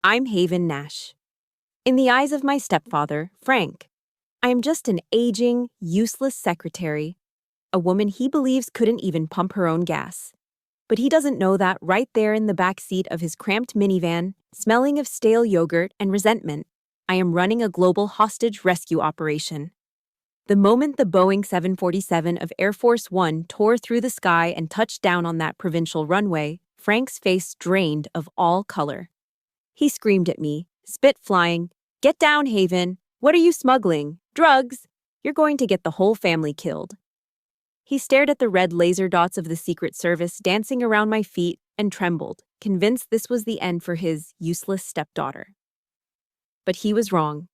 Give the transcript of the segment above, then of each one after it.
I'm Haven Nash. In the eyes of my stepfather, Frank, I am just an aging, useless secretary, a woman he believes couldn't even pump her own gas. But he doesn't know that right there in the back seat of his cramped minivan, smelling of stale yogurt and resentment, I am running a global hostage rescue operation. The moment the Boeing 747 of Air Force One tore through the sky and touched down on that provincial runway, Frank's face drained of all color. He screamed at me, spit flying, "Get down, Haven! What are you smuggling? Drugs? You're going to get the whole family killed." He stared at the red laser dots of the Secret Service dancing around my feet and trembled, convinced this was the end for his useless stepdaughter. But he was wrong.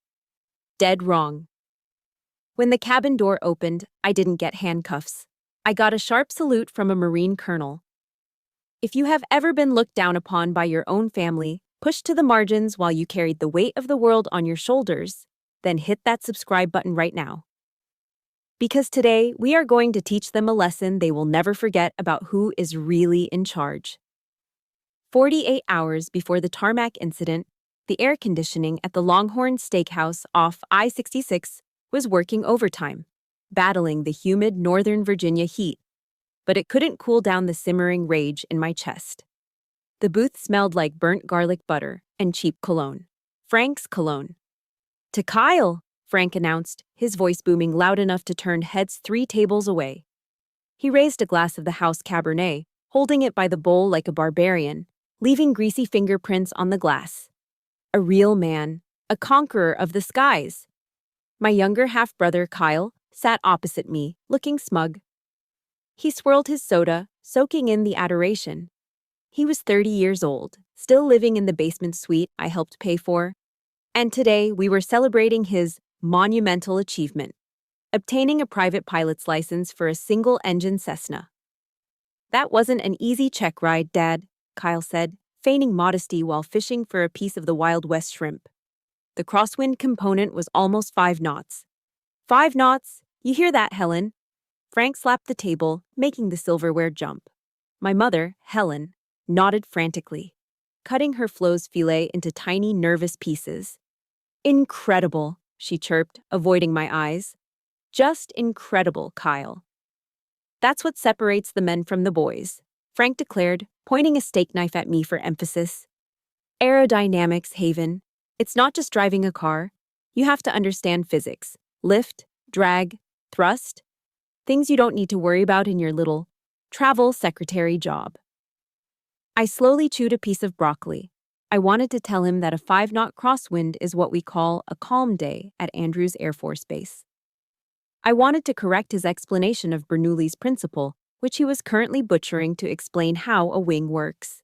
Dead wrong. When the cabin door opened, I didn't get handcuffs. I got a sharp salute from a Marine colonel. If you have ever been looked down upon by your own family, pushed to the margins while you carried the weight of the world on your shoulders, then hit that subscribe button right now. Because today, we are going to teach them a lesson they will never forget about who is really in charge. 48 hours before the tarmac incident, the air conditioning at the Longhorn Steakhouse off I-66 was working overtime, battling the humid Northern Virginia heat. But it couldn't cool down the simmering rage in my chest. The booth smelled like burnt garlic butter and cheap cologne. Frank's cologne. "To Kyle," Frank announced, his voice booming loud enough to turn heads 3 tables away. He raised a glass of the house Cabernet, holding it by the bowl like a barbarian, leaving greasy fingerprints on the glass. A real man, a conqueror of the skies. My younger half-brother, Kyle, sat opposite me, looking smug. He swirled his soda, soaking in the adoration. He was 30 years old, still living in the basement suite I helped pay for. And today, we were celebrating his monumental achievement, obtaining a private pilot's license for a single-engine Cessna. "That wasn't an easy check ride, Dad," Kyle said, feigning modesty while fishing for a piece of the Wild West shrimp. "The crosswind component was almost 5 knots. 5 knots? You hear that, Helen?" Frank slapped the table, making the silverware jump. My mother, Helen, nodded frantically, cutting her Flo's filet into tiny, nervous pieces. "Incredible," she chirped, avoiding my eyes. "Just incredible, Kyle." "That's what separates the men from the boys," Frank declared, pointing a steak knife at me for emphasis. "Aerodynamics, Haven. It's not just driving a car. You have to understand physics. Lift, drag, thrust. Things you don't need to worry about in your little travel secretary job." I slowly chewed a piece of broccoli. I wanted to tell him that a 5-knot crosswind is what we call a calm day at Andrews Air Force Base. I wanted to correct his explanation of Bernoulli's principle, which he was currently butchering to explain how a wing works.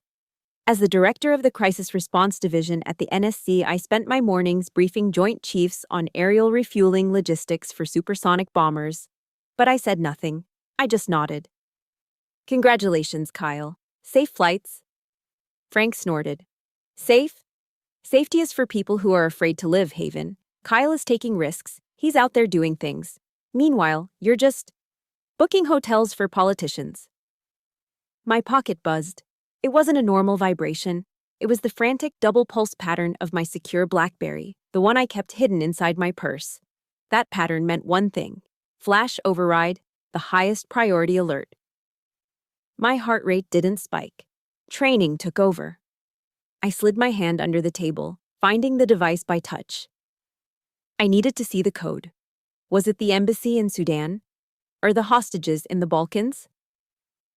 As the director of the Crisis Response Division at the NSC, I spent my mornings briefing Joint Chiefs on aerial refueling logistics for supersonic bombers. But I said nothing. I just nodded. "Congratulations, Kyle. Safe flights." Frank snorted. "Safe? Safety is for people who are afraid to live, Haven. Kyle is taking risks. He's out there doing things. Meanwhile, you're just booking hotels for politicians." My pocket buzzed. It wasn't a normal vibration. It was the frantic double pulse pattern of my secure BlackBerry, the one I kept hidden inside my purse. That pattern meant one thing: flash override, the highest priority alert. My heart rate didn't spike. Training took over. I slid my hand under the table, finding the device by touch. I needed to see the code. Was it the embassy in Sudan? Or the hostages in the Balkans?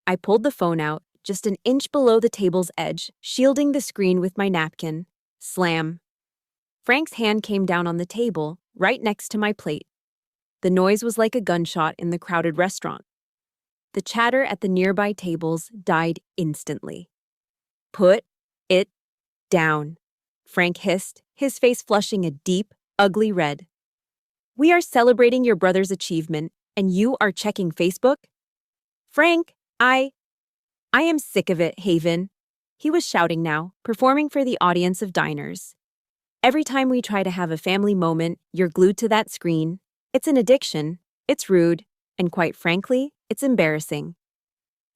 I pulled the phone out, just an inch below the table's edge, shielding the screen with my napkin. Slam. Frank's hand came down on the table, right next to my plate. The noise was like a gunshot in the crowded restaurant. The chatter at the nearby tables died instantly. "Put it down," Frank hissed, his face flushing a deep, ugly red. "We are celebrating your brother's achievement, and you are checking Facebook?" "Frank, I am sick of it, Haven." He was shouting now, performing for the audience of diners. "Every time we try to have a family moment, you're glued to that screen. It's an addiction, it's rude, and quite frankly, it's embarrassing."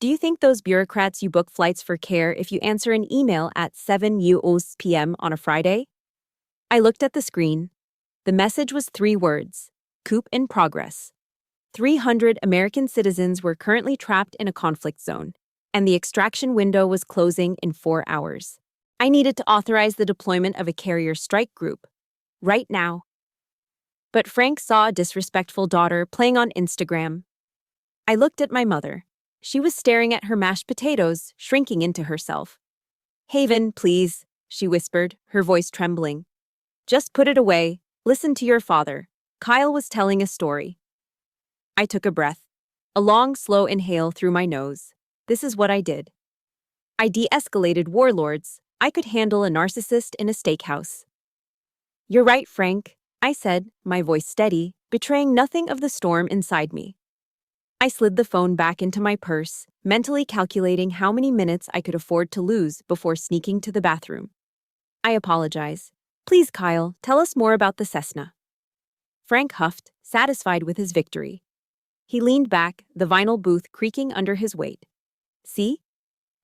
Do you think those bureaucrats you book flights for care if you answer an email at 7 p.m. on a Friday? I looked at the screen. The message was 3 words: coup in progress. 300 American citizens were currently trapped in a conflict zone, and the extraction window was closing in 4 hours. I needed to authorize the deployment of a carrier strike group. Right now. But Frank saw a disrespectful daughter playing on Instagram. I looked at my mother. She was staring at her mashed potatoes, shrinking into herself. "Haven, please," she whispered, her voice trembling. "Just put it away. Listen to your father." Kyle was telling a story. I took a breath. A long, slow inhale through my nose. This is what I did. I de-escalated warlords. I could handle a narcissist in a steakhouse. "You're right, Frank," I said, my voice steady, betraying nothing of the storm inside me. I slid the phone back into my purse, mentally calculating how many minutes I could afford to lose before sneaking to the bathroom. "I apologize. Please, Kyle, tell us more about the Cessna." Frank huffed, satisfied with his victory. He leaned back, the vinyl booth creaking under his weight. "See?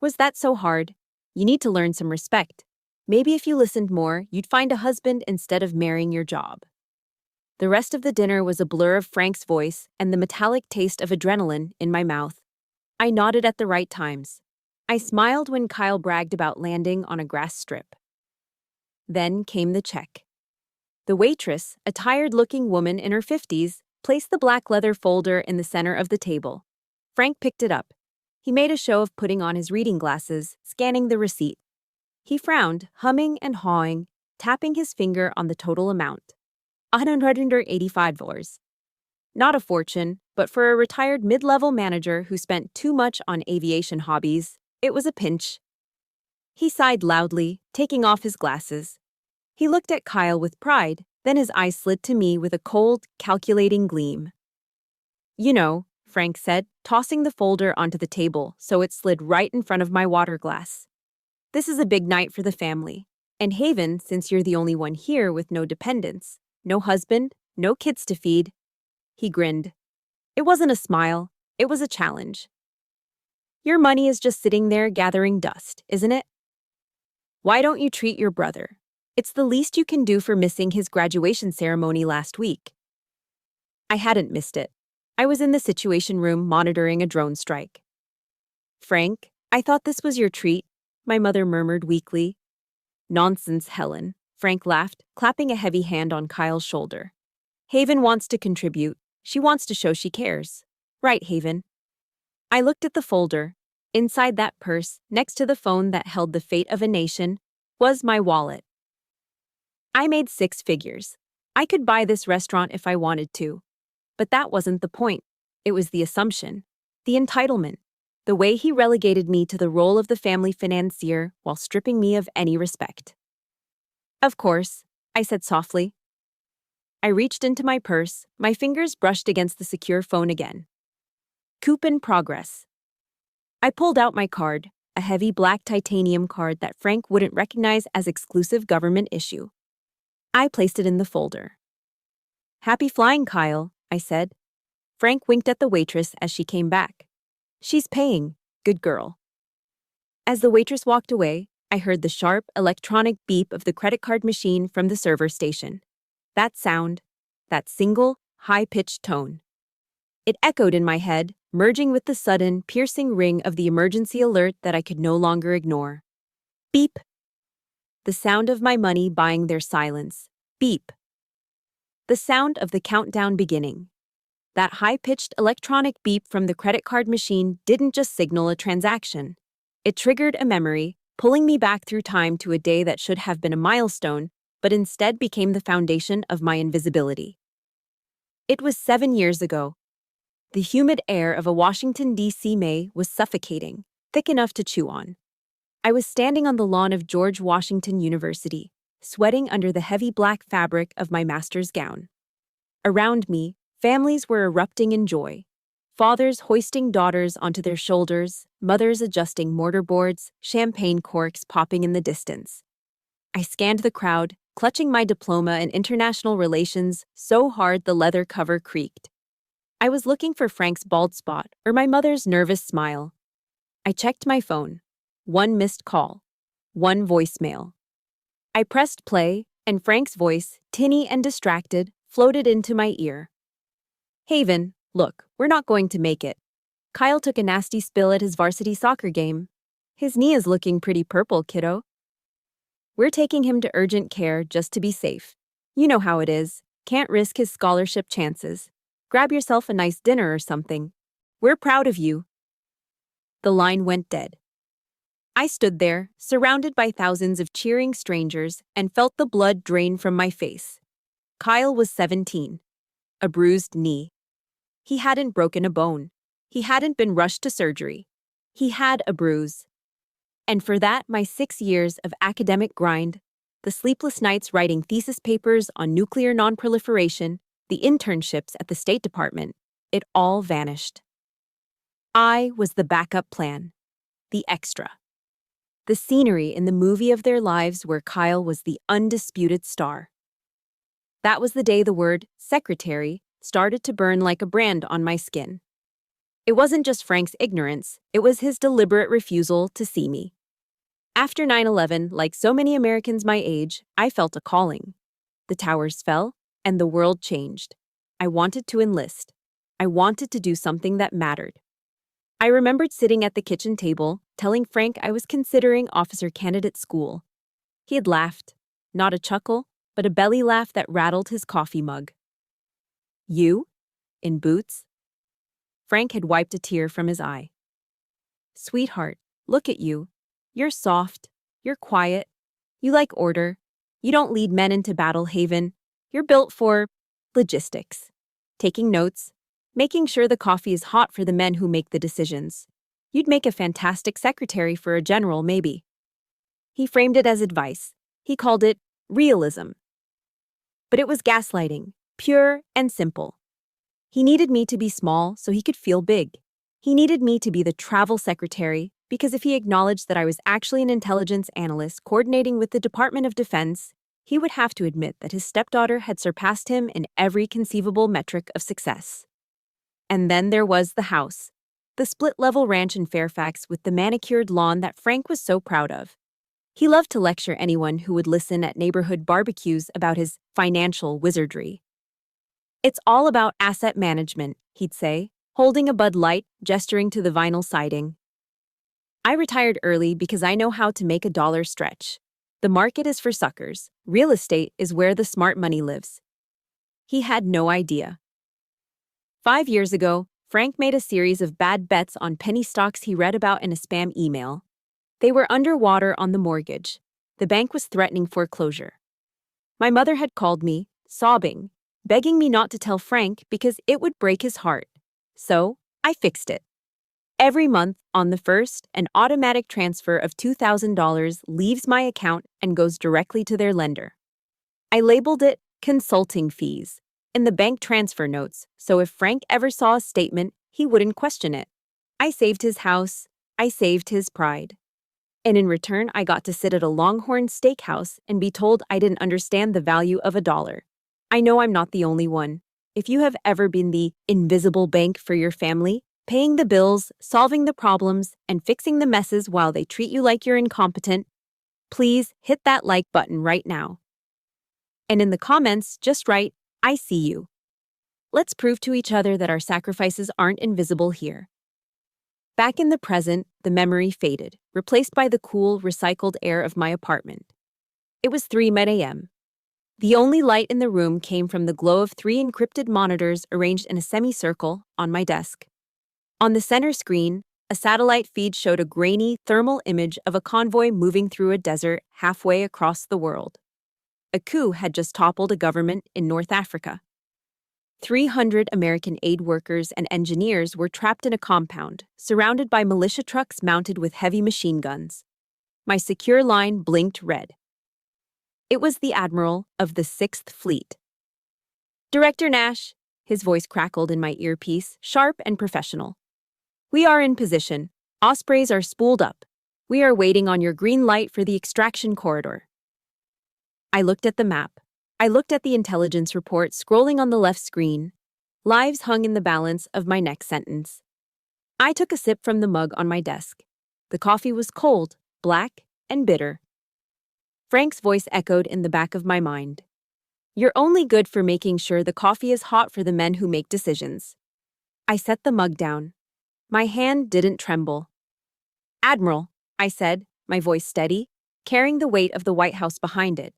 Was that so hard? You need to learn some respect. Maybe if you listened more, you'd find a husband instead of marrying your job." The rest of the dinner was a blur of Frank's voice and the metallic taste of adrenaline in my mouth. I nodded at the right times. I smiled when Kyle bragged about landing on a grass strip. Then came the check. The waitress, a tired-looking woman in her 50s, placed the black leather folder in the center of the table. Frank picked it up. He made a show of putting on his reading glasses, scanning the receipt. He frowned, humming and hawing, tapping his finger on the total amount. $185. Not a fortune, but for a retired mid-level manager who spent too much on aviation hobbies, it was a pinch. He sighed loudly, taking off his glasses. He looked at Kyle with pride, then his eyes slid to me with a cold, calculating gleam. "You know," Frank said, tossing the folder onto the table so it slid right in front of my water glass. "This is a big night for the family. And Haven, since you're the only one here with no dependents, no husband, no kids to feed." He grinned. It wasn't a smile, it was a challenge. "Your money is just sitting there gathering dust, isn't it? Why don't you treat your brother? It's the least you can do for missing his graduation ceremony last week." I hadn't missed it. I was in the Situation Room monitoring a drone strike. "Frank, I thought this was your treat," my mother murmured weakly. "Nonsense, Helen," Frank laughed, clapping a heavy hand on Kyle's shoulder. "Haven wants to contribute. She wants to show she cares. Right, Haven?" I looked at the folder. Inside that purse, next to the phone that held the fate of a nation, was my wallet. I made 6 figures. I could buy this restaurant if I wanted to. But that wasn't the point. It was the assumption, the entitlement, the way he relegated me to the role of the family financier while stripping me of any respect. "Of course," I said softly. I reached into my purse, my fingers brushed against the secure phone again. "Coup in progress." I pulled out my card, a heavy black titanium card that Frank wouldn't recognize as exclusive government issue. I placed it in the folder. "Happy flying, Kyle," I said. Frank winked at the waitress as she came back. "She's paying. Good girl." As the waitress walked away, I heard the sharp, electronic beep of the credit card machine from the server station. That sound, that single, high-pitched tone. It echoed in my head, merging with the sudden, piercing ring of the emergency alert that I could no longer ignore. Beep. The sound of my money buying their silence. Beep. The sound of the countdown beginning. That high-pitched electronic beep from the credit card machine didn't just signal a transaction. It triggered a memory, pulling me back through time to a day that should have been a milestone, but instead became the foundation of my invisibility. It was 7 years ago. The humid air of a Washington, D.C. May was suffocating, thick enough to chew on. I was standing on the lawn of George Washington University, sweating under the heavy black fabric of my master's gown. Around me, families were erupting in joy. Fathers hoisting daughters onto their shoulders, mothers adjusting mortarboards, champagne corks popping in the distance. I scanned the crowd, clutching my diploma in international relations so hard the leather cover creaked. I was looking for Frank's bald spot or my mother's nervous smile. I checked my phone. One missed call. One voicemail. I pressed play, and Frank's voice, tinny and distracted, floated into my ear. Haven, look, we're not going to make it. Kyle took a nasty spill at his varsity soccer game. His knee is looking pretty purple, kiddo. We're taking him to urgent care just to be safe. You know how it is. Can't risk his scholarship chances. Grab yourself a nice dinner or something. We're proud of you. The line went dead. I stood there, surrounded by thousands of cheering strangers, and felt the blood drain from my face. Kyle was 17. A bruised knee. He hadn't broken a bone. He hadn't been rushed to surgery. He had a bruise. And for that, my 6 years of academic grind, the sleepless nights writing thesis papers on nuclear nonproliferation, the internships at the State Department, it all vanished. I was the backup plan, the extra. The scenery in the movie of their lives where Kyle was the undisputed star. That was the day the word secretary started to burn like a brand on my skin. It wasn't just Frank's ignorance, it was his deliberate refusal to see me. After 9/11, like so many Americans my age, I felt a calling. The towers fell, and the world changed. I wanted to enlist. I wanted to do something that mattered. I remembered sitting at the kitchen table, telling Frank I was considering officer candidate school. He had laughed, not a chuckle, but a belly laugh that rattled his coffee mug. You? In boots? Frank had wiped a tear from his eye. Sweetheart, look at you. You're soft. You're quiet. You like order. You don't lead men into battle, Haven. You're built for logistics. Taking notes. Making sure the coffee is hot for the men who make the decisions. You'd make a fantastic secretary for a general, maybe. He framed it as advice. He called it realism. But it was gaslighting, pure and simple. He needed me to be small so he could feel big. He needed me to be the travel secretary because if he acknowledged that I was actually an intelligence analyst coordinating with the Department of Defense, he would have to admit that his stepdaughter had surpassed him in every conceivable metric of success. And then there was the house, the split-level ranch in Fairfax with the manicured lawn that Frank was so proud of. He loved to lecture anyone who would listen at neighborhood barbecues about his financial wizardry. It's all about asset management, he'd say, holding a Bud Light, gesturing to the vinyl siding. I retired early because I know how to make a dollar stretch. The market is for suckers. Real estate is where the smart money lives. He had no idea. 5 years ago, Frank made a series of bad bets on penny stocks he read about in a spam email. They were underwater on the mortgage. The bank was threatening foreclosure. My mother had called me, sobbing, begging me not to tell Frank because it would break his heart. So, I fixed it. Every month, on the 1st, an automatic transfer of $2,000 leaves my account and goes directly to their lender. I labeled it consulting fees in the bank transfer notes, so if Frank ever saw a statement, he wouldn't question it. I saved his house. I saved his pride. And in return, I got to sit at a Longhorn steakhouse and be told I didn't understand the value of a dollar. I know I'm not the only one. If you have ever been the invisible bank for your family, paying the bills, solving the problems, and fixing the messes while they treat you like you're incompetent, please hit that like button right now. And in the comments, just write, I see you. Let's prove to each other that our sacrifices aren't invisible here. Back in the present, the memory faded, replaced by the cool, recycled air of my apartment. It was 3 a.m. The only light in the room came from the glow of 3 encrypted monitors arranged in a semicircle on my desk. On the center screen, a satellite feed showed a grainy, thermal image of a convoy moving through a desert halfway across the world. A coup had just toppled a government in North Africa. 300 American aid workers and engineers were trapped in a compound, surrounded by militia trucks mounted with heavy machine guns. My secure line blinked red. It was the Admiral of the 6th Fleet. Director Nash, his voice crackled in my earpiece, sharp and professional. We are in position. Ospreys are spooled up. We are waiting on your green light for the extraction corridor. I looked at the map. I looked at the intelligence report scrolling on the left screen. Lives hung in the balance of my next sentence. I took a sip from the mug on my desk. The coffee was cold, black, and bitter. Frank's voice echoed in the back of my mind. You're only good for making sure the coffee is hot for the men who make decisions. I set the mug down. My hand didn't tremble. Admiral, I said, my voice steady, carrying the weight of the White House behind it.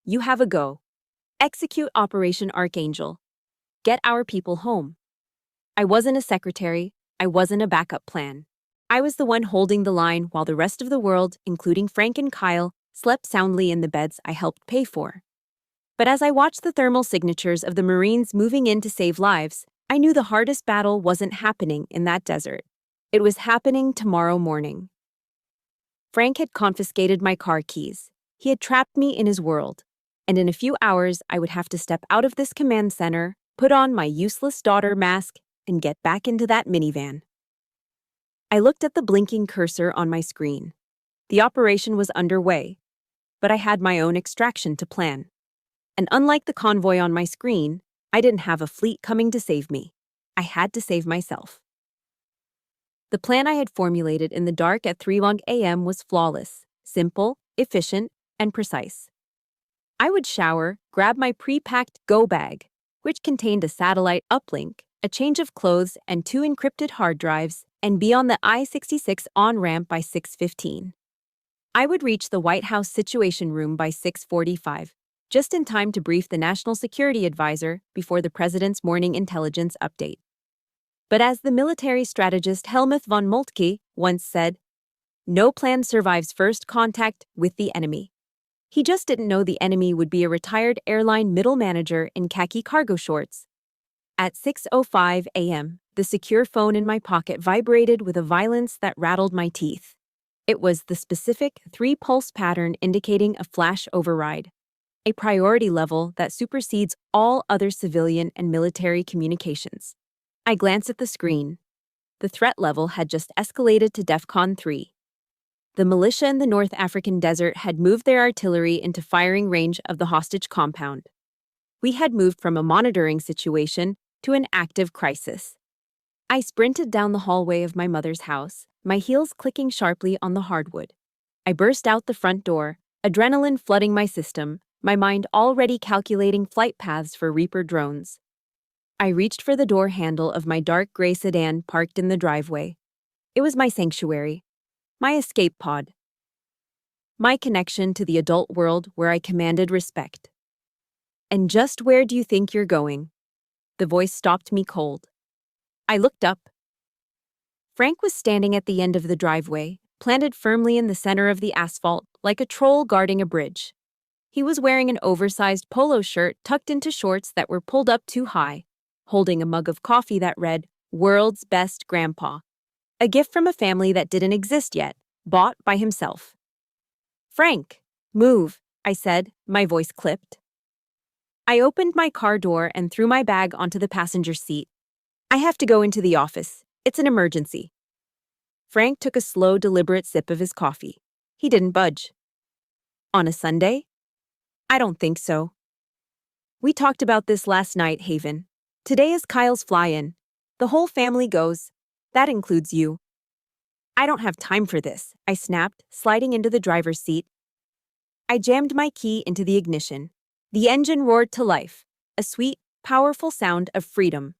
You have a go. Execute Operation Archangel. Get our people home. I wasn't a secretary. I wasn't a backup plan. I was the one holding the line while the rest of the world, including Frank and Kyle, slept soundly in the beds I helped pay for. But as I watched the thermal signatures of the Marines moving in to save lives, I knew the hardest battle wasn't happening in that desert. It was happening tomorrow morning. Frank had confiscated my car keys. He had trapped me in his world. And in a few hours, I would have to step out of this command center, put on my useless daughter mask, and get back into that minivan. I looked at the blinking cursor on my screen. The operation was underway, but I had my own extraction to plan. And unlike the convoy on my screen, I didn't have a fleet coming to save me. I had to save myself. The plan I had formulated in the dark at 3 a.m. was flawless, simple, efficient, and precise. I would shower, grab my pre-packed go bag, which contained a satellite uplink, a change of clothes, and 2 encrypted hard drives, and be on the I-66 on-ramp by 6:15. I would reach the White House Situation Room by 6:45, just in time to brief the National Security Advisor before the President's morning intelligence update. But as the military strategist Helmuth von Moltke once said, no plan survives first contact with the enemy. He just didn't know the enemy would be a retired airline middle manager in khaki cargo shorts. At 6:05 a.m., the secure phone in my pocket vibrated with a violence that rattled my teeth. It was the specific 3-pulse pattern indicating a flash override, a priority level that supersedes all other civilian and military communications. I glanced at the screen. The threat level had just escalated to DEFCON 3. The militia in the North African desert had moved their artillery into firing range of the hostage compound. We had moved from a monitoring situation to an active crisis. I sprinted down the hallway of my mother's house, my heels clicking sharply on the hardwood. I burst out the front door, adrenaline flooding my system, my mind already calculating flight paths for Reaper drones. I reached for the door handle of my dark gray sedan parked in the driveway. It was my sanctuary, my escape pod, my connection to the adult world where I commanded respect. And just where do you think you're going? The voice stopped me cold. I looked up. Frank was standing at the end of the driveway, planted firmly in the center of the asphalt, like a troll guarding a bridge. He was wearing an oversized polo shirt tucked into shorts that were pulled up too high, holding a mug of coffee that read, World's Best Grandpa, a gift from a family that didn't exist yet, bought by himself. Frank, move, I said, my voice clipped. I opened my car door and threw my bag onto the passenger seat. I have to go into the office. It's an emergency. Frank took a slow, deliberate sip of his coffee. He didn't budge. On a Sunday? I don't think so. We talked about this last night, Haven. Today is Kyle's fly-in. The whole family goes. That includes you. I don't have time for this, I snapped, sliding into the driver's seat. I jammed my key into the ignition. The engine roared to life, a sweet, powerful sound of freedom.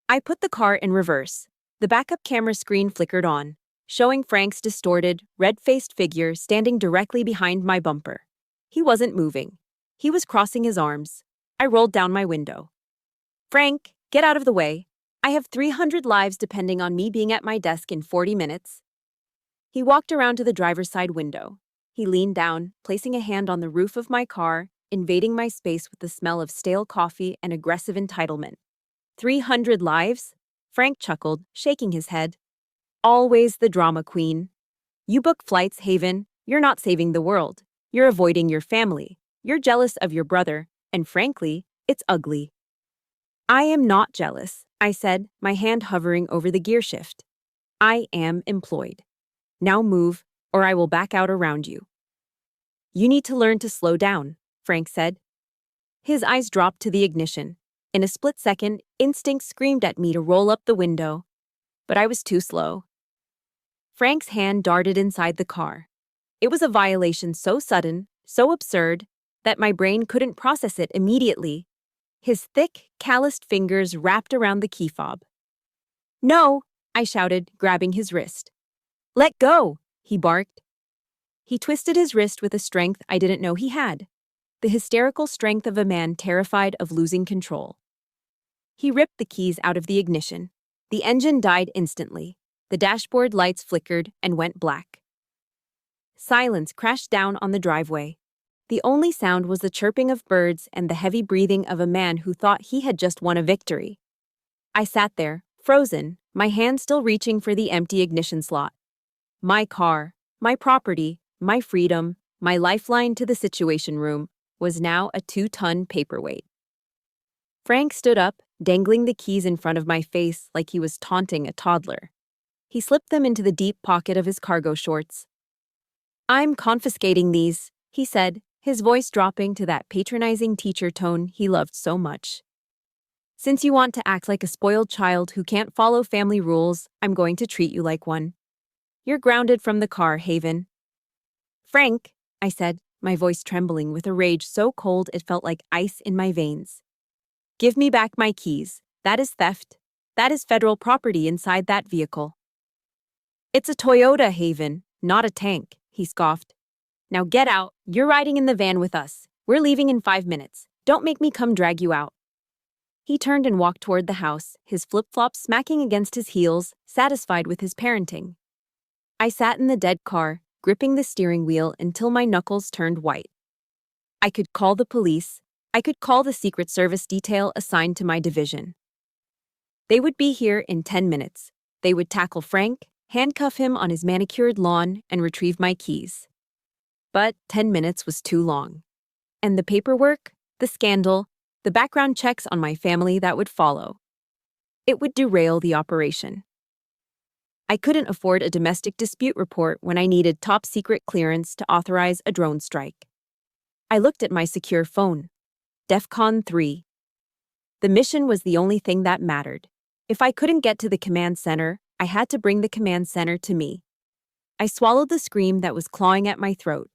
I put the car in reverse. The backup camera screen flickered on, showing Frank's distorted, red-faced figure standing directly behind my bumper. He wasn't moving. He was crossing his arms. I rolled down my window. Frank, get out of the way. I have 300 lives depending on me being at my desk in 40 minutes. He walked around to the driver's side window. He leaned down, placing a hand on the roof of my car, invading my space with the smell of stale coffee and aggressive entitlement. 300 lives? Frank chuckled, shaking his head. Always the drama queen. You book flights, Haven. You're not saving the world. You're avoiding your family. You're jealous of your brother, and frankly, it's ugly. I am not jealous, I said, my hand hovering over the gear shift. I am employed. Now move, or I will back out around you. You need to learn to slow down, Frank said. His eyes dropped to the ignition. In a split second, instinct screamed at me to roll up the window. But I was too slow. Frank's hand darted inside the car. It was a violation so sudden, so absurd, that my brain couldn't process it immediately. His thick, calloused fingers wrapped around the key fob. "No!" I shouted, grabbing his wrist. "Let go!" he barked. He twisted his wrist with a strength I didn't know he had. The hysterical strength of a man terrified of losing control. He ripped the keys out of the ignition. The engine died instantly. The dashboard lights flickered and went black. Silence crashed down on the driveway. The only sound was the chirping of birds and the heavy breathing of a man who thought he had just won a victory. I sat there, frozen, my hand still reaching for the empty ignition slot. My car, my property, my freedom, my lifeline to the Situation Room, was now a 2-ton paperweight. Frank stood up, dangling the keys in front of my face like he was taunting a toddler. He slipped them into the deep pocket of his cargo shorts. "I'm confiscating these," he said, his voice dropping to that patronizing teacher tone he loved so much. "Since you want to act like a spoiled child who can't follow family rules, I'm going to treat you like one. You're grounded from the car, Haven." "Frank," I said, my voice trembling with a rage so cold it felt like ice in my veins. "Give me back my keys. That is theft. That is federal property inside that vehicle." "It's a Toyota, Haven, not a tank," he scoffed. "Now get out. You're riding in the van with us. We're leaving in 5 minutes. Don't make me come drag you out." He turned and walked toward the house, his flip-flops smacking against his heels, satisfied with his parenting. I sat in the dead car, gripping the steering wheel until my knuckles turned white. I could call the police. I could call the Secret Service detail assigned to my division. They would be here in 10 minutes. They would tackle Frank, handcuff him on his manicured lawn, and retrieve my keys. But 10 minutes was too long. And the paperwork, the scandal, the background checks on my family that would follow. It would derail the operation. I couldn't afford a domestic dispute report when I needed top-secret clearance to authorize a drone strike. I looked at my secure phone. DEFCON 3. The mission was the only thing that mattered. If I couldn't get to the command center, I had to bring the command center to me. I swallowed the scream that was clawing at my throat.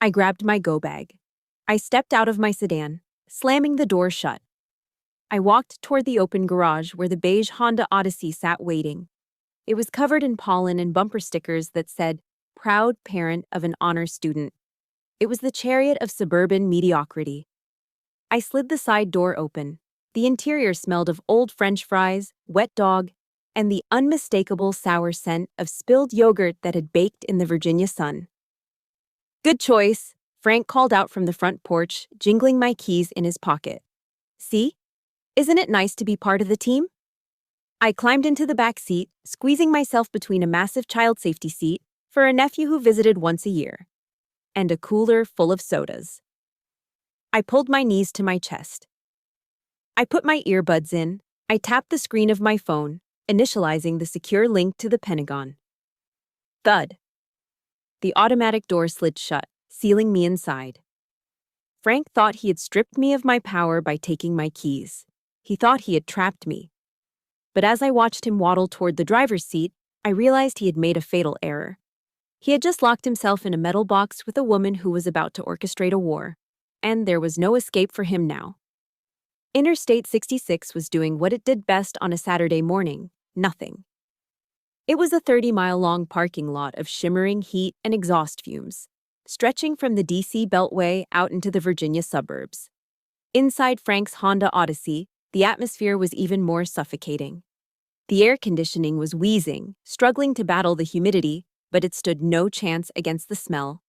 I grabbed my go bag. I stepped out of my sedan, slamming the door shut. I walked toward the open garage where the beige Honda Odyssey sat waiting. It was covered in pollen and bumper stickers that said, "Proud parent of an honor student." It was the chariot of suburban mediocrity. I slid the side door open. The interior smelled of old French fries, wet dog, and the unmistakable sour scent of spilled yogurt that had baked in the Virginia sun. "Good choice," Frank called out from the front porch, jingling my keys in his pocket. "See? Isn't it nice to be part of the team?" I climbed into the back seat, squeezing myself between a massive child safety seat for a nephew who visited once a year, and a cooler full of sodas. I pulled my knees to my chest. I put my earbuds in. I tapped the screen of my phone, initializing the secure link to the Pentagon. Thud. The automatic door slid shut, sealing me inside. Frank thought he had stripped me of my power by taking my keys. He thought he had trapped me. But as I watched him waddle toward the driver's seat, I realized he had made a fatal error. He had just locked himself in a metal box with a woman who was about to orchestrate a war, and there was no escape for him now. Interstate 66 was doing what it did best on a Saturday morning: nothing. It was a 30-mile-long parking lot of shimmering heat and exhaust fumes, stretching from the D.C. Beltway out into the Virginia suburbs. Inside Frank's Honda Odyssey, the atmosphere was even more suffocating. The air conditioning was wheezing, struggling to battle the humidity, but it stood no chance against the smell.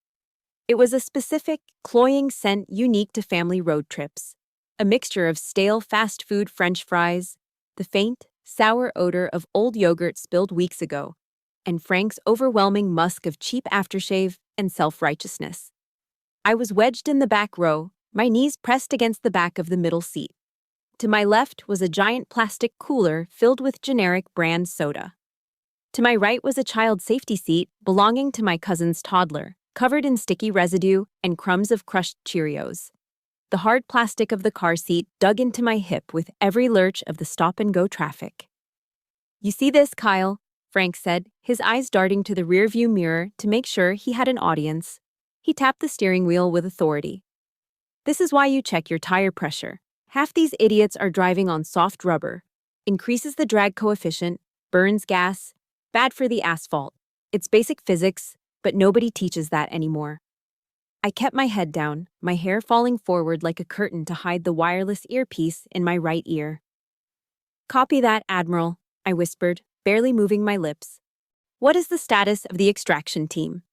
It was a specific, cloying scent unique to family road trips, a mixture of stale fast food French fries, the faint, sour odor of old yogurt spilled weeks ago, and Frank's overwhelming musk of cheap aftershave and self-righteousness. I was wedged in the back row, my knees pressed against the back of the middle seat. To my left was a giant plastic cooler filled with generic brand soda. To my right was a child safety seat belonging to my cousin's toddler, covered in sticky residue and crumbs of crushed Cheerios. The hard plastic of the car seat dug into my hip with every lurch of the stop-and-go traffic. "You see this, Kyle?" Frank said, his eyes darting to the rearview mirror to make sure he had an audience. He tapped the steering wheel with authority. This is why you check your tire pressure. Half these idiots are driving on soft rubber. Increases the drag coefficient, burns gas, bad for the asphalt. It's basic physics, but nobody teaches that anymore. I kept my head down, my hair falling forward like a curtain to hide the wireless earpiece in my right ear. Copy that, Admiral, I whispered, barely moving my lips. What is the status of the extraction team?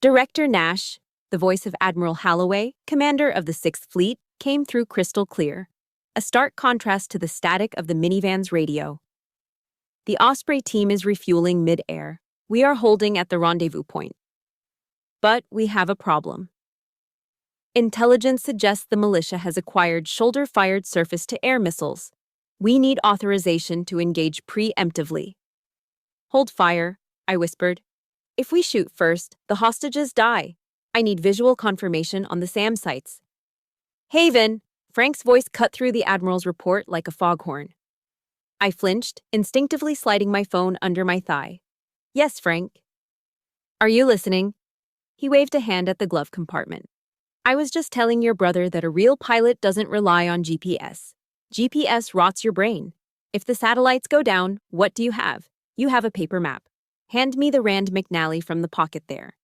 Director Nash, the voice of Admiral Holloway, commander of the 6th Fleet, came through crystal clear, a stark contrast to the static of the minivan's radio. The Osprey team is refueling mid-air. We are holding at the rendezvous point. But we have a problem. Intelligence suggests the militia has acquired shoulder-fired surface-to-air missiles. We need authorization to engage preemptively. Hold fire, I whispered. If we shoot first, the hostages die. I need visual confirmation on the SAM sites. Haven! Frank's voice cut through the Admiral's report like a foghorn. I flinched, instinctively sliding my phone under my thigh. Yes, Frank. Are you listening? He waved a hand at the glove compartment. I was just telling your brother that a real pilot doesn't rely on GPS. GPS rots your brain. If the satellites go down, what do you have? You have a paper map. Hand me the Rand McNally from the pocket there.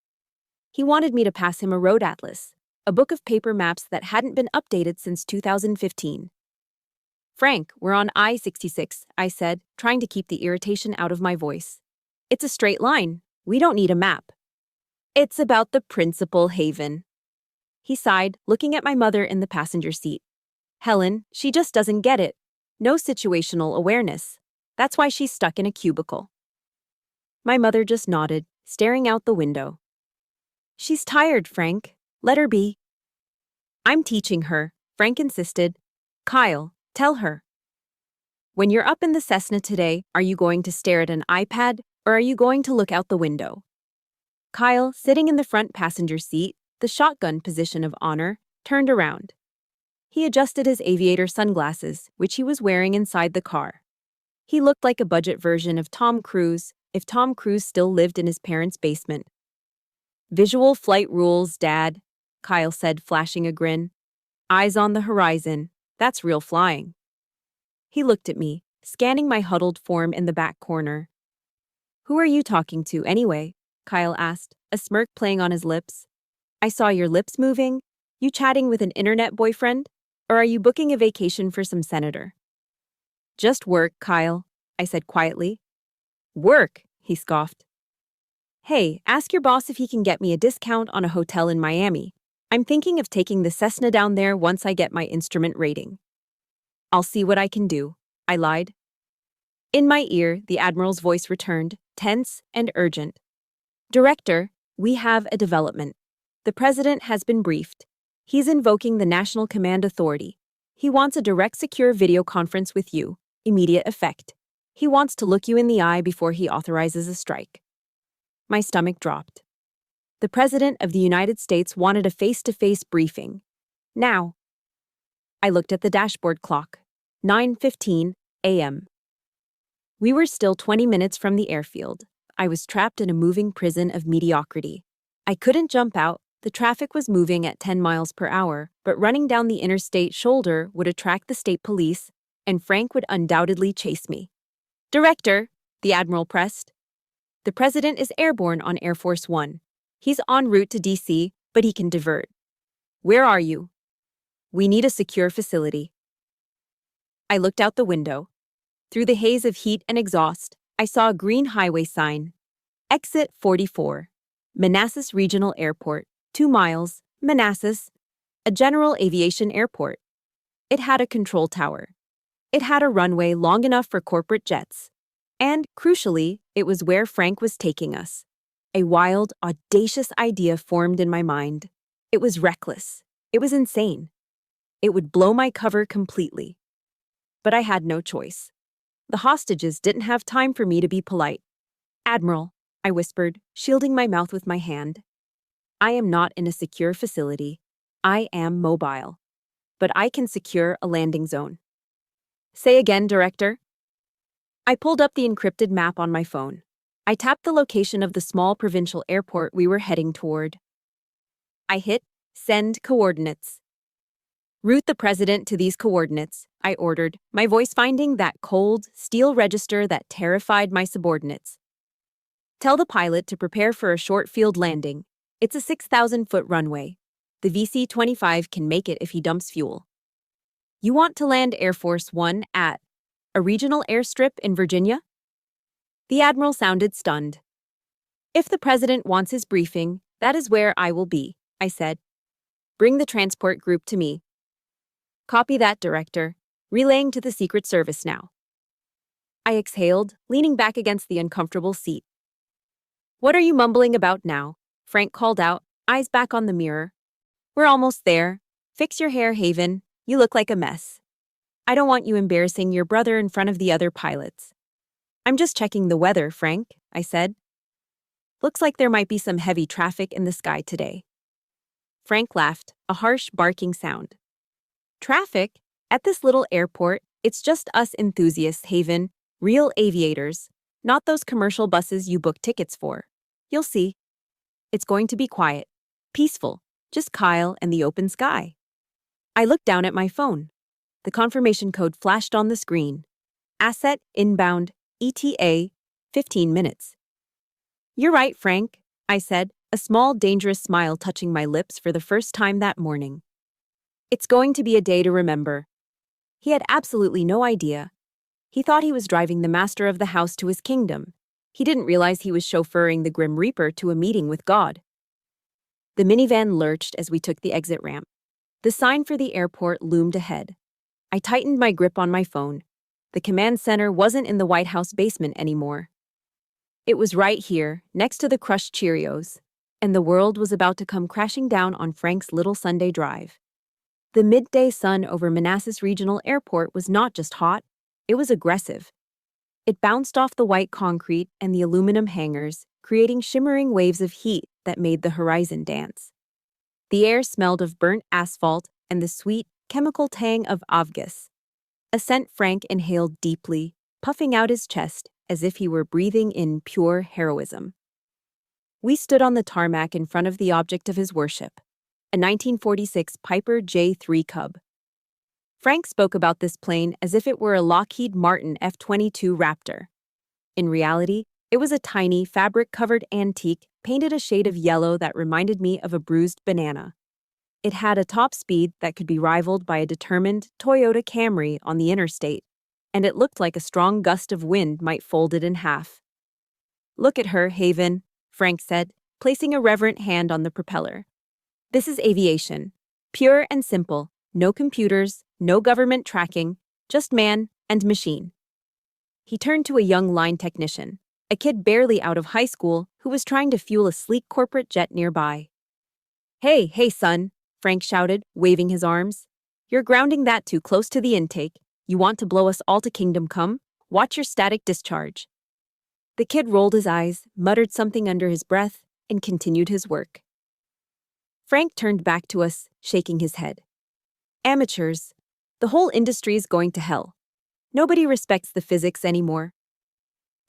He wanted me to pass him a road atlas, a book of paper maps that hadn't been updated since 2015. Frank, we're on I-66, I said, trying to keep the irritation out of my voice. It's a straight line. We don't need a map. It's about the principle, Haven. He sighed, looking at my mother in the passenger seat. Helen, she just doesn't get it. No situational awareness. That's why she's stuck in a cubicle. My mother just nodded, staring out the window. She's tired, Frank. Let her be. I'm teaching her, Frank insisted. Kyle, tell her. When you're up in the Cessna today, are you going to stare at an iPad, or are you going to look out the window? Kyle, sitting in the front passenger seat, the shotgun position of honor, turned around. He adjusted his aviator sunglasses, which he was wearing inside the car. He looked like a budget version of Tom Cruise, if Tom Cruise still lived in his parents' basement. Visual flight rules, Dad, Kyle said, flashing a grin. Eyes on the horizon. That's real flying. He looked at me, scanning my huddled form in the back corner. Who are you talking to, anyway? Kyle asked, a smirk playing on his lips. I saw your lips moving. You chatting with an internet boyfriend? Or are you booking a vacation for some senator? Just work, Kyle, I said quietly. Work, he scoffed. Hey, ask your boss if he can get me a discount on a hotel in Miami. I'm thinking of taking the Cessna down there once I get my instrument rating. I'll see what I can do, I lied. In my ear, the Admiral's voice returned, tense and urgent. Director, we have a development. The President has been briefed. He's invoking the National Command Authority. He wants a direct secure video conference with you, immediate effect. He wants to look you in the eye before he authorizes a strike. My stomach dropped. The President of the United States wanted a face-to-face briefing. Now. I looked at the dashboard clock. 9:15 a.m. We were still 20 minutes from the airfield. I was trapped in a moving prison of mediocrity. I couldn't jump out. The traffic was moving at 10 miles per hour, but running down the interstate shoulder would attract the state police, and Frank would undoubtedly chase me. Director, the Admiral pressed. The President is airborne on Air Force One. He's en route to D.C., but he can divert. Where are you? We need a secure facility. I looked out the window. Through the haze of heat and exhaust, I saw a green highway sign. Exit 44. Manassas Regional Airport. 2 miles, Manassas. A general aviation airport. It had a control tower. It had a runway long enough for corporate jets. And, crucially, it was where Frank was taking us. A wild, audacious idea formed in my mind. It was reckless. It was insane. It would blow my cover completely. But I had no choice. The hostages didn't have time for me to be polite. Admiral, I whispered, shielding my mouth with my hand. I am not in a secure facility. I am mobile. But I can secure a landing zone. Say again, Director. I pulled up the encrypted map on my phone. I tapped the location of the small provincial airport we were heading toward. I hit send coordinates. Route the president to these coordinates, I ordered, my voice finding that cold, steel register that terrified my subordinates. Tell the pilot to prepare for a short field landing. It's a 6,000-foot runway. The VC-25 can make it if he dumps fuel. You want to land Air Force One at a regional airstrip in Virginia? The admiral sounded stunned. If the president wants his briefing, that is where I will be, I said. Bring the transport group to me. Copy that, Director. Relaying to the Secret Service now. I exhaled, leaning back against the uncomfortable seat. What are you mumbling about now? Frank called out, eyes back on the mirror. We're almost there. Fix your hair, Haven. You look like a mess. I don't want you embarrassing your brother in front of the other pilots. I'm just checking the weather, Frank, I said. Looks like there might be some heavy traffic in the sky today. Frank laughed, a harsh barking sound. Traffic? At this little airport, it's just us enthusiasts, Haven, real aviators, not those commercial buses you book tickets for. You'll see. It's going to be quiet, peaceful, just Kyle and the open sky. I looked down at my phone. The confirmation code flashed on the screen. Asset inbound, ETA, 15 minutes. You're right, Frank, I said, a small, dangerous smile touching my lips for the first time that morning. It's going to be a day to remember. He had absolutely no idea. He thought he was driving the master of the house to his kingdom. He didn't realize he was chauffeuring the Grim Reaper to a meeting with God. The minivan lurched as we took the exit ramp. The sign for the airport loomed ahead. I tightened my grip on my phone. The command center wasn't in the White House basement anymore. It was right here, next to the crushed Cheerios, and the world was about to come crashing down on Frank's little Sunday drive. The midday sun over Manassas Regional Airport was not just hot, it was aggressive. It bounced off the white concrete and the aluminum hangars, creating shimmering waves of heat that made the horizon dance. The air smelled of burnt asphalt and the sweet, chemical tang of avgas, a scent Frank inhaled deeply, puffing out his chest as if he were breathing in pure heroism. We stood on the tarmac in front of the object of his worship, a 1946 Piper J3 Cub. Frank spoke about this plane as if it were a Lockheed Martin F-22 Raptor. In reality, it was a tiny, fabric-covered antique painted a shade of yellow that reminded me of a bruised banana. It had a top speed that could be rivaled by a determined Toyota Camry on the interstate, and it looked like a strong gust of wind might fold it in half. Look at her, Haven, Frank said, placing a reverent hand on the propeller. This is aviation. Pure and simple. No computers, no government tracking, just man and machine. He turned to a young line technician, a kid barely out of high school who was trying to fuel a sleek corporate jet nearby. Hey, son, Frank shouted, waving his arms. You're grounding that too close to the intake. You want to blow us all to kingdom come? Watch your static discharge. The kid rolled his eyes, muttered something under his breath, and continued his work. Frank turned back to us, shaking his head. Amateurs. The whole industry's going to hell. Nobody respects the physics anymore.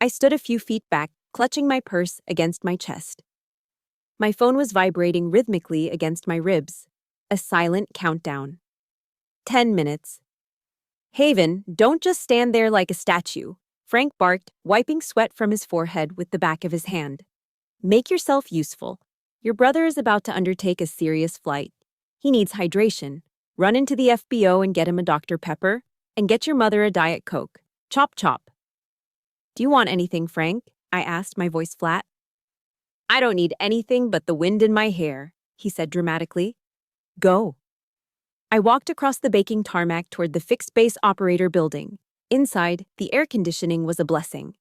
I stood a few feet back, clutching my purse against my chest. My phone was vibrating rhythmically against my ribs. A silent countdown. 10 minutes. Haven, don't just stand there like a statue, Frank barked, wiping sweat from his forehead with the back of his hand. Make yourself useful. Your brother is about to undertake a serious flight. He needs hydration. Run into the FBO and get him a Dr. Pepper, and get your mother a Diet Coke. Chop chop. Do you want anything, Frank? I asked, my voice flat. I don't need anything but the wind in my hair, he said dramatically. Go. I walked across the baking tarmac toward the fixed-base operator building. Inside, the air conditioning was a blessing.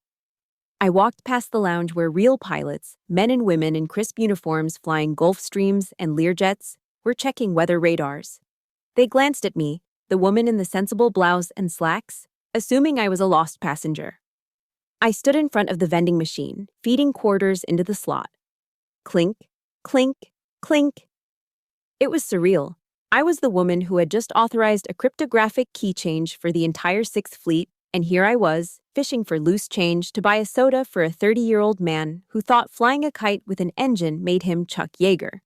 I walked past the lounge where real pilots, men and women in crisp uniforms flying Gulfstreams and Learjets, were checking weather radars. They glanced at me, the woman in the sensible blouse and slacks, assuming I was a lost passenger. I stood in front of the vending machine, feeding quarters into the slot. Clink, clink, clink. It was surreal. I was the woman who had just authorized a cryptographic key change for the entire Sixth Fleet And here I was, fishing for loose change to buy a soda for a 30-year-old man who thought flying a kite with an engine made him Chuck Yeager.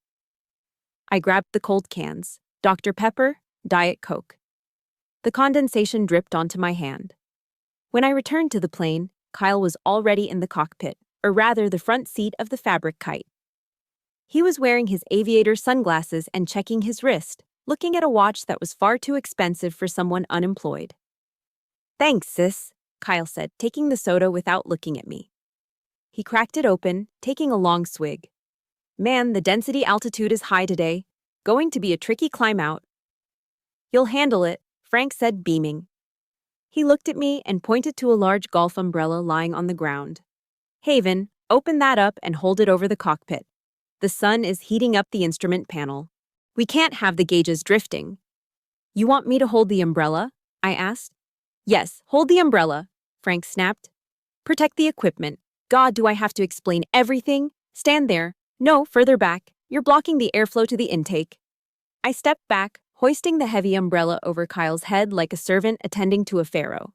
I grabbed the cold cans, Dr. Pepper, Diet Coke. The condensation dripped onto my hand. When I returned to the plane, Kyle was already in the cockpit, or rather the front seat of the fabric kite. He was wearing his aviator sunglasses and checking his wrist, looking at a watch that was far too expensive for someone unemployed. "Thanks, sis," Kyle said, taking the soda without looking at me. He cracked it open, taking a long swig. "Man, the density altitude is high today. Going to be a tricky climb out." "You'll handle it," Frank said, beaming. He looked at me and pointed to a large golf umbrella lying on the ground. "Haven, open that up and hold it over the cockpit. The sun is heating up the instrument panel. We can't have the gauges drifting." "You want me to hold the umbrella?" I asked. "Yes, hold the umbrella," Frank snapped. "Protect the equipment. God, do I have to explain everything? Stand there. No, further back. You're blocking the airflow to the intake." I stepped back, hoisting the heavy umbrella over Kyle's head like a servant attending to a pharaoh.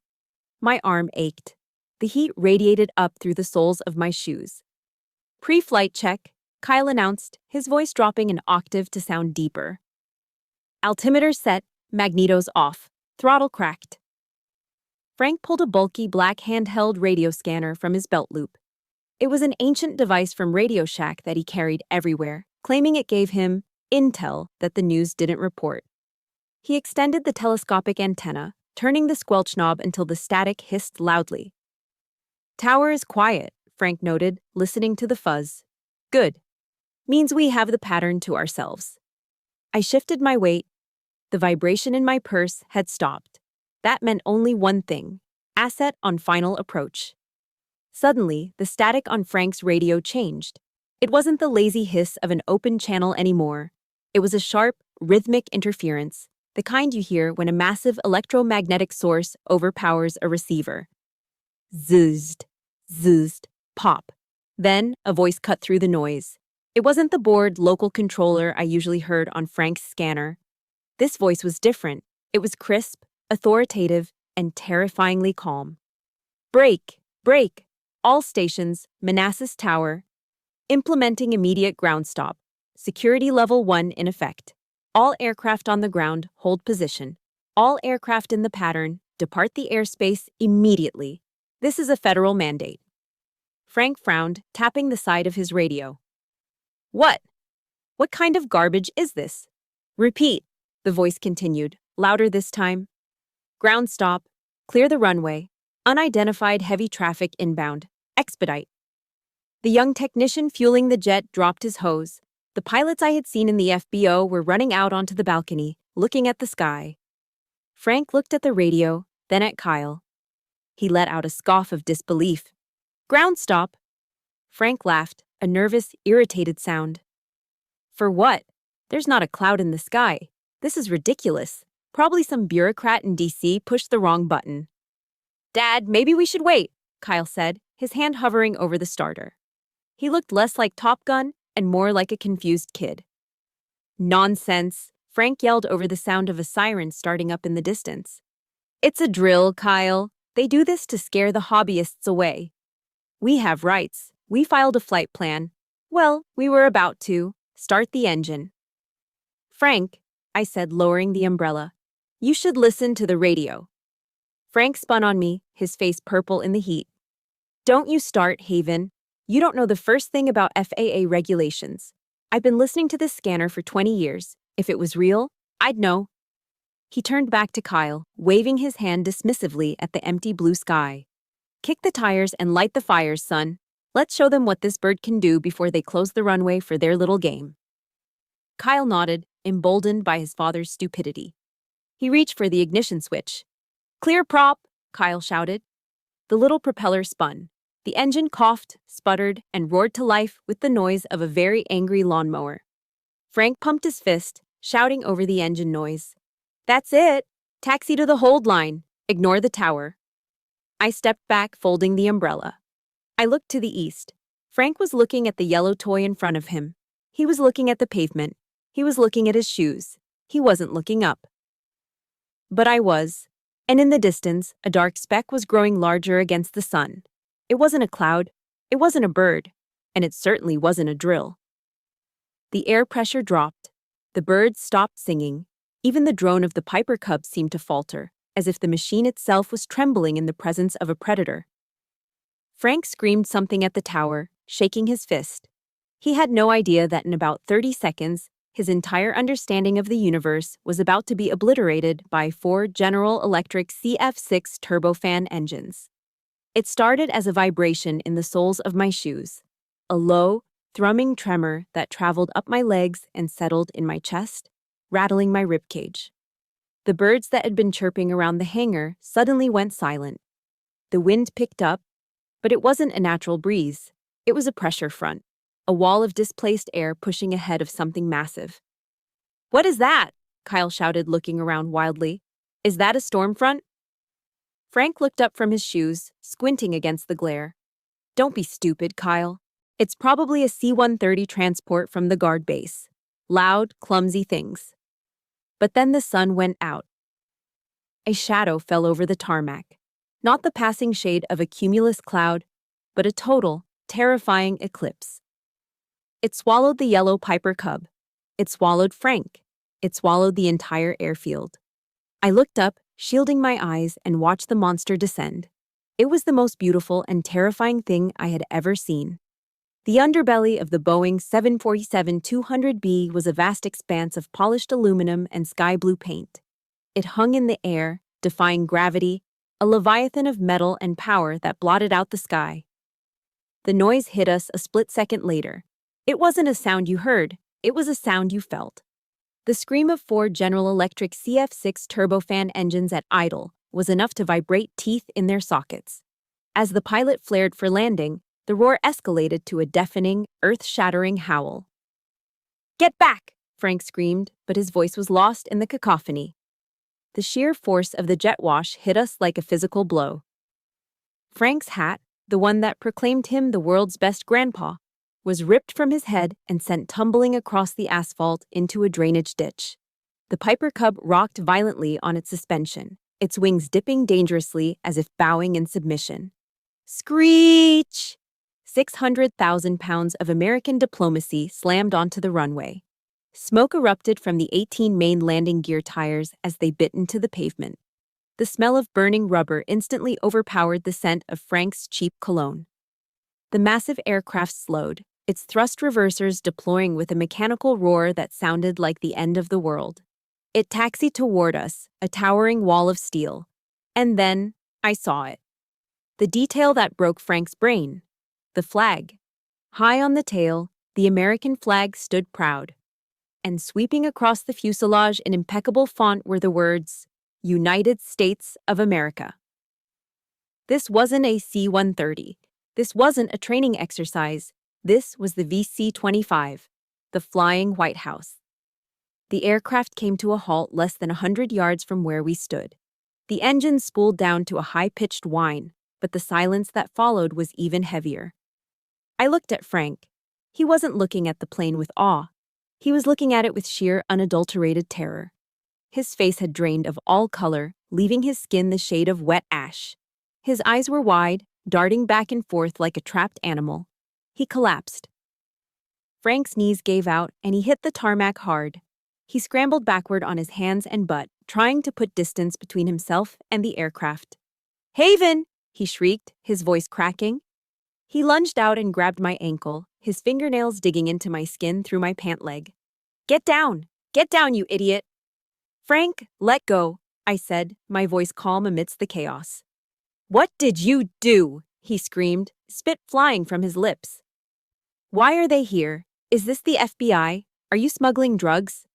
My arm ached. The heat radiated up through the soles of my shoes. "Pre-flight check," Kyle announced, his voice dropping an octave to sound deeper. "Altimeter set, magnetos off, throttle cracked." Frank pulled a bulky black handheld radio scanner from his belt loop. It was an ancient device from Radio Shack that he carried everywhere, claiming it gave him intel that the news didn't report. He extended the telescopic antenna, turning the squelch knob until the static hissed loudly. "Tower is quiet," Frank noted, listening to the fuzz. "Good. Means we have the pattern to ourselves." I shifted my weight. The vibration in my purse had stopped. That meant only one thing: asset on final approach. Suddenly, the static on Frank's radio changed. It wasn't the lazy hiss of an open channel anymore. It was a sharp, rhythmic interference, the kind you hear when a massive electromagnetic source overpowers a receiver. Zuzzed, zuzzed, pop. Then, a voice cut through the noise. It wasn't the bored local controller I usually heard on Frank's scanner. This voice was different. It was crisp, authoritative, and terrifyingly calm. "Break! Break! All stations, Manassas Tower. Implementing immediate ground stop. Security level 1 in effect. All aircraft on the ground, hold position. All aircraft in the pattern, depart the airspace immediately. This is a federal mandate." Frank frowned, tapping the side of his radio. "What? What kind of garbage is this?" "Repeat," the voice continued, louder this time. "Ground stop. Clear the runway. Unidentified heavy traffic inbound. Expedite." The young technician fueling the jet dropped his hose. The pilots I had seen in the FBO were running out onto the balcony, looking at the sky. Frank looked at the radio, then at Kyle. He let out a scoff of disbelief. "Ground stop." Frank laughed, a nervous, irritated sound. "For what? There's not a cloud in the sky. This is ridiculous. Probably some bureaucrat in DC pushed the wrong button." "Dad, maybe we should wait," Kyle said, his hand hovering over the starter. He looked less like Top Gun and more like a confused kid. "Nonsense," Frank yelled over the sound of a siren starting up in the distance. "It's a drill, Kyle. They do this to scare the hobbyists away. We have rights. We filed a flight plan. Well, we were about to. Start the engine." "Frank," I said, lowering the umbrella, "you should listen to the radio." Frank spun on me, his face purple in the heat. "Don't you start, Haven. You don't know the first thing about FAA regulations. I've been listening to this scanner for 20 years. If it was real, I'd know." He turned back to Kyle, waving his hand dismissively at the empty blue sky. "Kick the tires and light the fires, son. Let's show them what this bird can do before they close the runway for their little game." Kyle nodded, emboldened by his father's stupidity. He reached for the ignition switch. "Clear prop," Kyle shouted. The little propeller spun. The engine coughed, sputtered, and roared to life with the noise of a very angry lawnmower. Frank pumped his fist, shouting over the engine noise. "That's it! Taxi to the hold line. Ignore the tower." I stepped back, folding the umbrella. I looked to the east. Frank was looking at the yellow toy in front of him. He was looking at the pavement. He was looking at his shoes. He wasn't looking up. But I was. And in the distance, a dark speck was growing larger against the sun. It wasn't a cloud, it wasn't a bird, and it certainly wasn't a drill. The air pressure dropped, the birds stopped singing, even the drone of the Piper Cub seemed to falter, as if the machine itself was trembling in the presence of a predator. Frank screamed something at the tower, shaking his fist. He had no idea that in about 30 seconds, his entire understanding of the universe was about to be obliterated by 4 General Electric CF6 turbofan engines. It started as a vibration in the soles of my shoes, a low, thrumming tremor that traveled up my legs and settled in my chest, rattling my ribcage. The birds that had been chirping around the hangar suddenly went silent. The wind picked up, but it wasn't a natural breeze. It was a pressure front, a wall of displaced air pushing ahead of something massive. "What is that?" Kyle shouted, looking around wildly. "Is that a storm front?" Frank looked up from his shoes, squinting against the glare. "Don't be stupid, Kyle. It's probably a C-130 transport from the guard base. Loud, clumsy things." But then the sun went out. A shadow fell over the tarmac. Not the passing shade of a cumulus cloud, but a total, terrifying eclipse. It swallowed the yellow Piper Cub. It swallowed Frank. It swallowed the entire airfield. I looked up, shielding my eyes, and watched the monster descend. It was the most beautiful and terrifying thing I had ever seen. The underbelly of the Boeing 747-200B was a vast expanse of polished aluminum and sky blue paint. It hung in the air, defying gravity, a leviathan of metal and power that blotted out the sky. The noise hit us a split second later. It wasn't a sound you heard, it was a sound you felt. The scream of 4 General Electric CF6 turbofan engines at idle was enough to vibrate teeth in their sockets. As the pilot flared for landing, the roar escalated to a deafening, earth-shattering howl. "Get back!" Frank screamed, but his voice was lost in the cacophony. The sheer force of the jet wash hit us like a physical blow. Frank's hat, the one that proclaimed him the world's best grandpa, was ripped from his head and sent tumbling across the asphalt into a drainage ditch. The Piper Cub rocked violently on its suspension, its wings dipping dangerously as if bowing in submission. Screech! 600,000 pounds of American diplomacy slammed onto the runway. Smoke erupted from the 18 main landing gear tires as they bit into the pavement. The smell of burning rubber instantly overpowered the scent of Frank's cheap cologne. The massive aircraft slowed, its thrust reversers deploying with a mechanical roar that sounded like the end of the world. It taxied toward us, a towering wall of steel. And then, I saw it. The detail that broke Frank's brain. The flag. High on the tail, the American flag stood proud. And sweeping across the fuselage in impeccable font were the words, "United States of America." This wasn't a C-130. This wasn't a training exercise. This was the VC-25, the Flying White House. The aircraft came to a halt less than 100 yards from where we stood. The engine spooled down to a high-pitched whine, but the silence that followed was even heavier. I looked at Frank. He wasn't looking at the plane with awe. He was looking at it with sheer, unadulterated terror. His face had drained of all color, leaving his skin the shade of wet ash. His eyes were wide, darting back and forth like a trapped animal. He collapsed. Frank's knees gave out, and he hit the tarmac hard. He scrambled backward on his hands and butt, trying to put distance between himself and the aircraft. "Haven!" he shrieked, his voice cracking. He lunged out and grabbed my ankle, his fingernails digging into my skin through my pant leg. Get down, you idiot!" "Frank, let go," I said, my voice calm amidst the chaos. "What did you do?" he screamed, spit flying from his lips. "Why are they here? Is this the FBI? Are you smuggling drugs?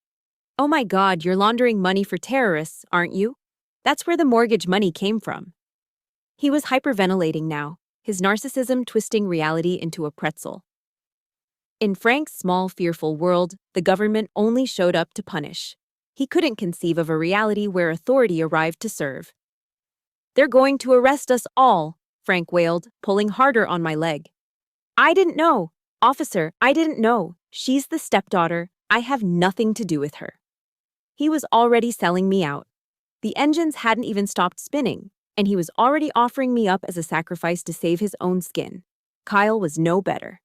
Oh my God, you're laundering money for terrorists, aren't you? That's where the mortgage money came from." He was hyperventilating now, his narcissism twisting reality into a pretzel. In Frank's small, fearful world, the government only showed up to punish. He couldn't conceive of a reality where authority arrived to serve. "They're going to arrest us all," Frank wailed, pulling harder on my leg. "I didn't know. Officer, I didn't know. She's the stepdaughter. I have nothing to do with her." He was already selling me out. The engines hadn't even stopped spinning, and he was already offering me up as a sacrifice to save his own skin. Kyle was no better.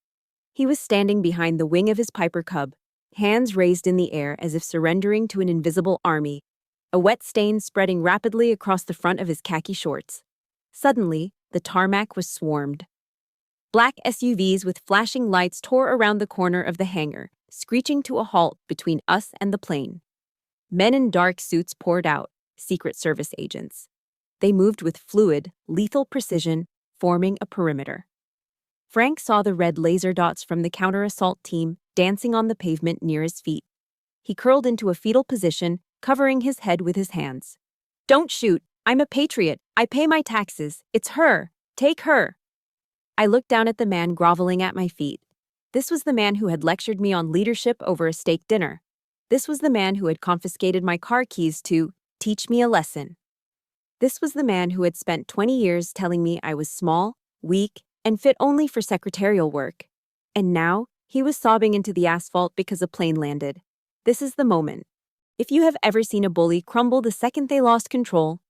He was standing behind the wing of his Piper Cub, hands raised in the air as if surrendering to an invisible army, a wet stain spreading rapidly across the front of his khaki shorts. Suddenly, the tarmac was swarmed. Black SUVs with flashing lights tore around the corner of the hangar, screeching to a halt between us and the plane. Men in dark suits poured out, Secret Service agents. They moved with fluid, lethal precision, forming a perimeter. Frank saw the red laser dots from the counter-assault team dancing on the pavement near his feet. He curled into a fetal position, covering his head with his hands. "Don't shoot! I'm a patriot! I pay my taxes! It's her! Take her!" I looked down at the man groveling at my feet. This was the man who had lectured me on leadership over a steak dinner. This was the man who had confiscated my car keys to teach me a lesson. This was the man who had spent 20 years telling me I was small, weak, and fit only for secretarial work. And now, he was sobbing into the asphalt because a plane landed. This is the moment. If you have ever seen a bully crumble the second they lost control,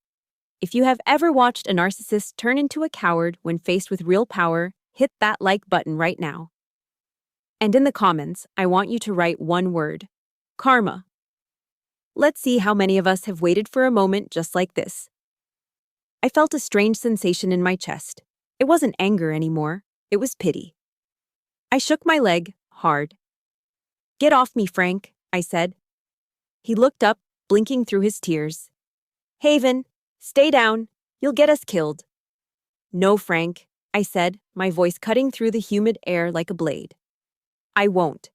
if you have ever watched a narcissist turn into a coward when faced with real power, hit that like button right now. And in the comments, I want you to write one word: karma. Let's see how many of us have waited for a moment just like this. I felt a strange sensation in my chest. It wasn't anger anymore, it was pity. I shook my leg, hard. "Get off me, Frank," I said. He looked up, blinking through his tears. "Haven, stay down, you'll get us killed." "No, Frank," I said, my voice cutting through the humid air like a blade. "I won't."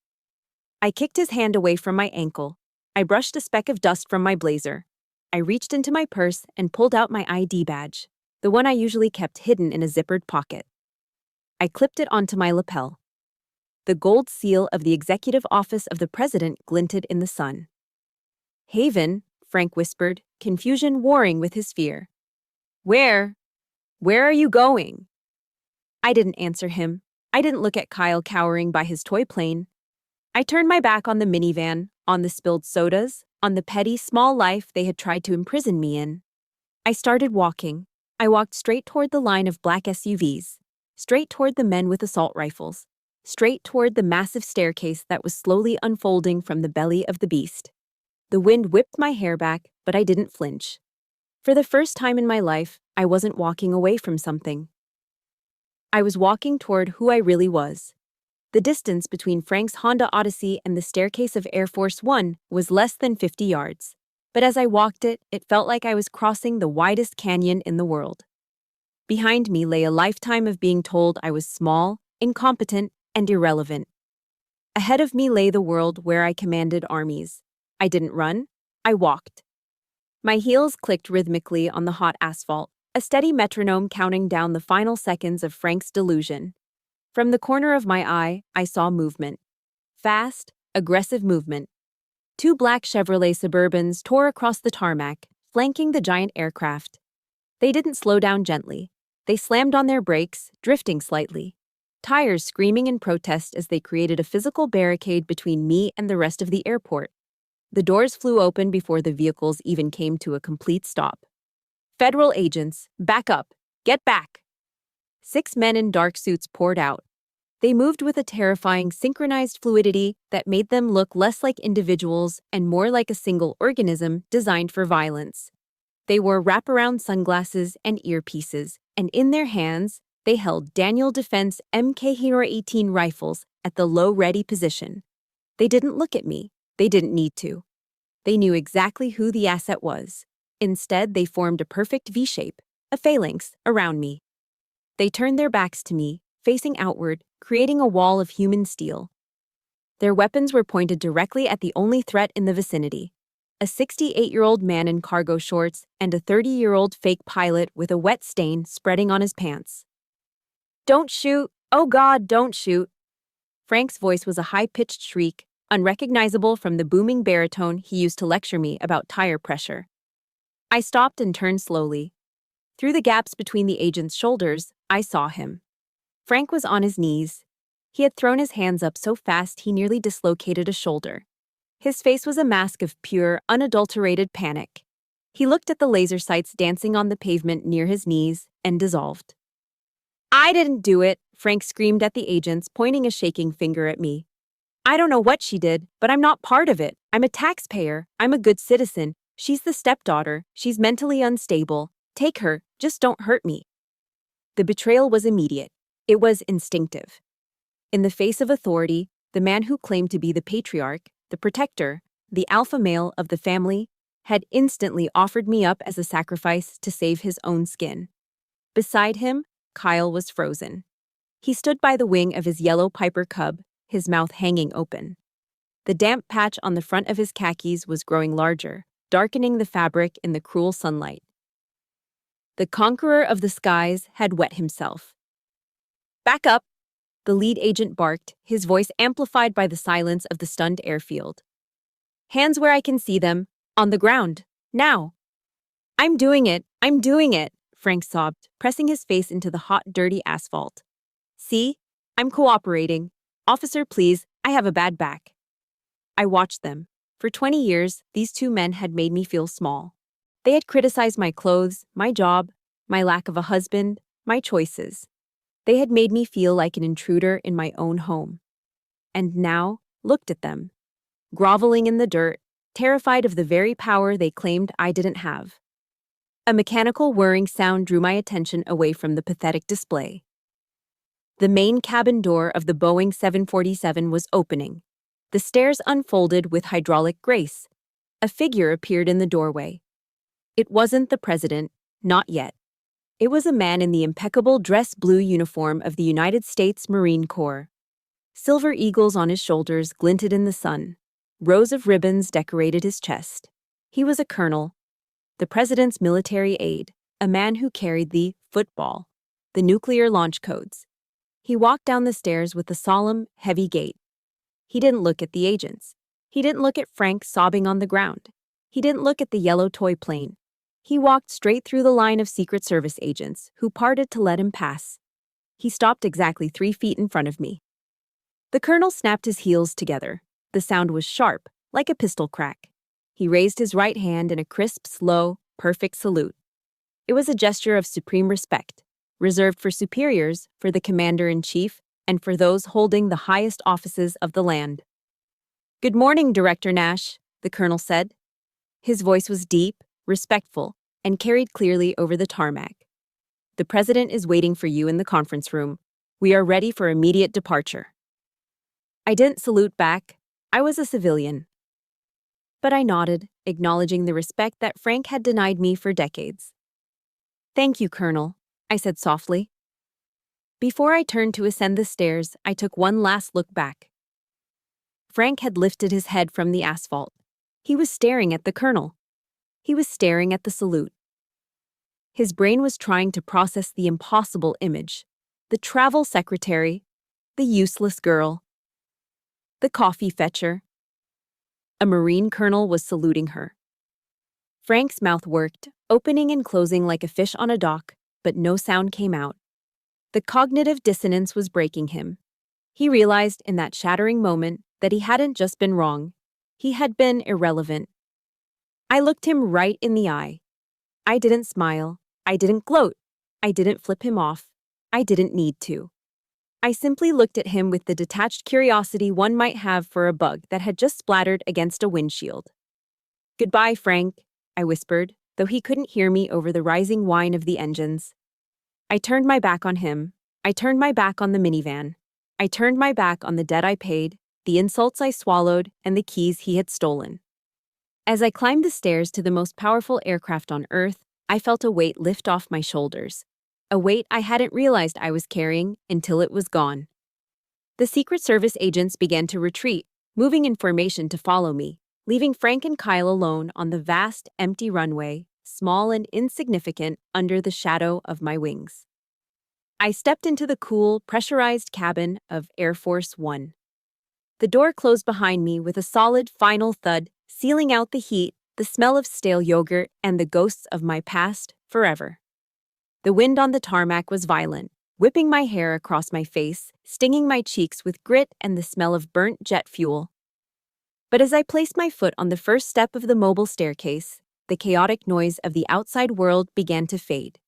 I kicked his hand away from my ankle. I brushed a speck of dust from my blazer. I reached into my purse and pulled out my ID badge, the one I usually kept hidden in a zippered pocket. I clipped it onto my lapel. The gold seal of the executive office of the president glinted in the sun. "Haven," Frank whispered, confusion warring with his fear. Where are you going?" I didn't answer him. I didn't look at Kyle cowering by his toy plane. I turned my back on the minivan, on the spilled sodas, on the petty, small life they had tried to imprison me in. I started walking. I walked straight toward the line of black SUVs, straight toward the men with assault rifles, straight toward the massive staircase that was slowly unfolding from the belly of the beast. The wind whipped my hair back, but I didn't flinch. For the first time in my life, I wasn't walking away from something. I was walking toward who I really was. The distance between Frank's Honda Odyssey and the staircase of Air Force One was less than 50 yards. But as I walked it, it felt like I was crossing the widest canyon in the world. Behind me lay a lifetime of being told I was small, incompetent, and irrelevant. Ahead of me lay the world where I commanded armies. I didn't run, I walked. My heels clicked rhythmically on the hot asphalt, a steady metronome counting down the final seconds of Frank's delusion. From the corner of my eye, I saw movement. Fast, aggressive movement. Two black Chevrolet Suburbans tore across the tarmac, flanking the giant aircraft. They didn't slow down gently. They slammed on their brakes, drifting slightly. Tires screaming in protest as they created a physical barricade between me and the rest of the airport. The doors flew open before the vehicles even came to a complete stop. "Federal agents, back up! Get back!" 6 men in dark suits poured out. They moved with a terrifying synchronized fluidity that made them look less like individuals and more like a single organism designed for violence. They wore wraparound sunglasses and earpieces, and in their hands, they held Daniel Defense MK-18 rifles at the low ready position. They didn't look at me. They didn't need to. They knew exactly who the asset was. Instead, they formed a perfect V-shape, a phalanx, around me. They turned their backs to me, facing outward, creating a wall of human steel. Their weapons were pointed directly at the only threat in the vicinity: a 68-year-old man in cargo shorts and a 30-year-old fake pilot with a wet stain spreading on his pants. "Don't shoot! Oh God, don't shoot!" Frank's voice was a high-pitched shriek, unrecognizable from the booming baritone he used to lecture me about tire pressure. I stopped and turned slowly. Through the gaps between the agent's shoulders, I saw him. Frank was on his knees. He had thrown his hands up so fast he nearly dislocated a shoulder. His face was a mask of pure, unadulterated panic. He looked at the laser sights dancing on the pavement near his knees and dissolved. I didn't do it, Frank screamed at the agents, pointing a shaking finger at me. I don't know what she did, but I'm not part of it. I'm a taxpayer. I'm a good citizen. She's the stepdaughter. She's mentally unstable. Take her. Just don't hurt me. The betrayal was immediate. It was instinctive. In the face of authority, the man who claimed to be the patriarch, the protector, the alpha male of the family, had instantly offered me up as a sacrifice to save his own skin. Beside him, Kyle was frozen. He stood by the wing of his yellow Piper cub, his mouth hanging open. The damp patch on the front of his khakis was growing larger, darkening the fabric in the cruel sunlight. The conqueror of the skies had wet himself. Back up! The lead agent barked, his voice amplified by the silence of the stunned airfield. Hands where I can see them, on the ground, now! I'm doing it, Frank sobbed, pressing his face into the hot, dirty asphalt. See? I'm cooperating. Officer, please, I have a bad back. I watched them. For 20 years, these two men had made me feel small. They had criticized my clothes, my job, my lack of a husband, my choices. They had made me feel like an intruder in my own home. And now, looked at them. Groveling in the dirt, terrified of the very power they claimed I didn't have. A mechanical whirring sound drew my attention away from the pathetic display. The main cabin door of the Boeing 747 was opening. The stairs unfolded with hydraulic grace. A figure appeared in the doorway. It wasn't the president, not yet. It was a man in the impeccable dress blue uniform of the United States Marine Corps. Silver eagles on his shoulders glinted in the sun. Rows of ribbons decorated his chest. He was a colonel, the president's military aide, a man who carried the football, the nuclear launch codes. He walked down the stairs with a solemn, heavy gait. He didn't look at the agents. He didn't look at Frank sobbing on the ground. He didn't look at the yellow toy plane. He walked straight through the line of Secret Service agents, who parted to let him pass. He stopped exactly 3 feet in front of me. The colonel snapped his heels together. The sound was sharp, like a pistol crack. He raised his right hand in a crisp, slow, perfect salute. It was a gesture of supreme respect, reserved for superiors, for the commander-in-chief, and for those holding the highest offices of the land. Good morning, Director Nash, the colonel said. His voice was deep, respectful, and carried clearly over the tarmac. The president is waiting for you in the conference room. We are ready for immediate departure. I didn't salute back. I was a civilian. But I nodded, acknowledging the respect that Frank had denied me for decades. Thank you, Colonel, I said softly. Before I turned to ascend the stairs, I took one last look back. Frank had lifted his head from the asphalt. He was staring at the colonel. He was staring at the salute. His brain was trying to process the impossible image. The travel secretary, the useless girl, the coffee fetcher. A Marine colonel was saluting her. Frank's mouth worked, opening and closing like a fish on a dock, but no sound came out. The cognitive dissonance was breaking him. He realized in that shattering moment that he hadn't just been wrong. He had been irrelevant. I looked him right in the eye. I didn't smile. I didn't gloat. I didn't flip him off. I didn't need to. I simply looked at him with the detached curiosity one might have for a bug that had just splattered against a windshield. Goodbye, Frank, I whispered, though he couldn't hear me over the rising whine of the engines. I turned my back on him. I turned my back on the minivan. I turned my back on the debt I paid, the insults I swallowed, and the keys he had stolen. As I climbed the stairs to the most powerful aircraft on Earth, I felt a weight lift off my shoulders. A weight I hadn't realized I was carrying until it was gone. The Secret Service agents began to retreat, moving in formation to follow me, leaving Frank and Kyle alone on the vast, empty runway, small and insignificant under the shadow of my wings. I stepped into the cool, pressurized cabin of Air Force One. The door closed behind me with a solid, final thud, sealing out the heat, the smell of stale yogurt, and the ghosts of my past forever. The wind on the tarmac was violent, whipping my hair across my face, stinging my cheeks with grit and the smell of burnt jet fuel. But as I placed my foot on the first step of the mobile staircase, the chaotic noise of the outside world began to fade.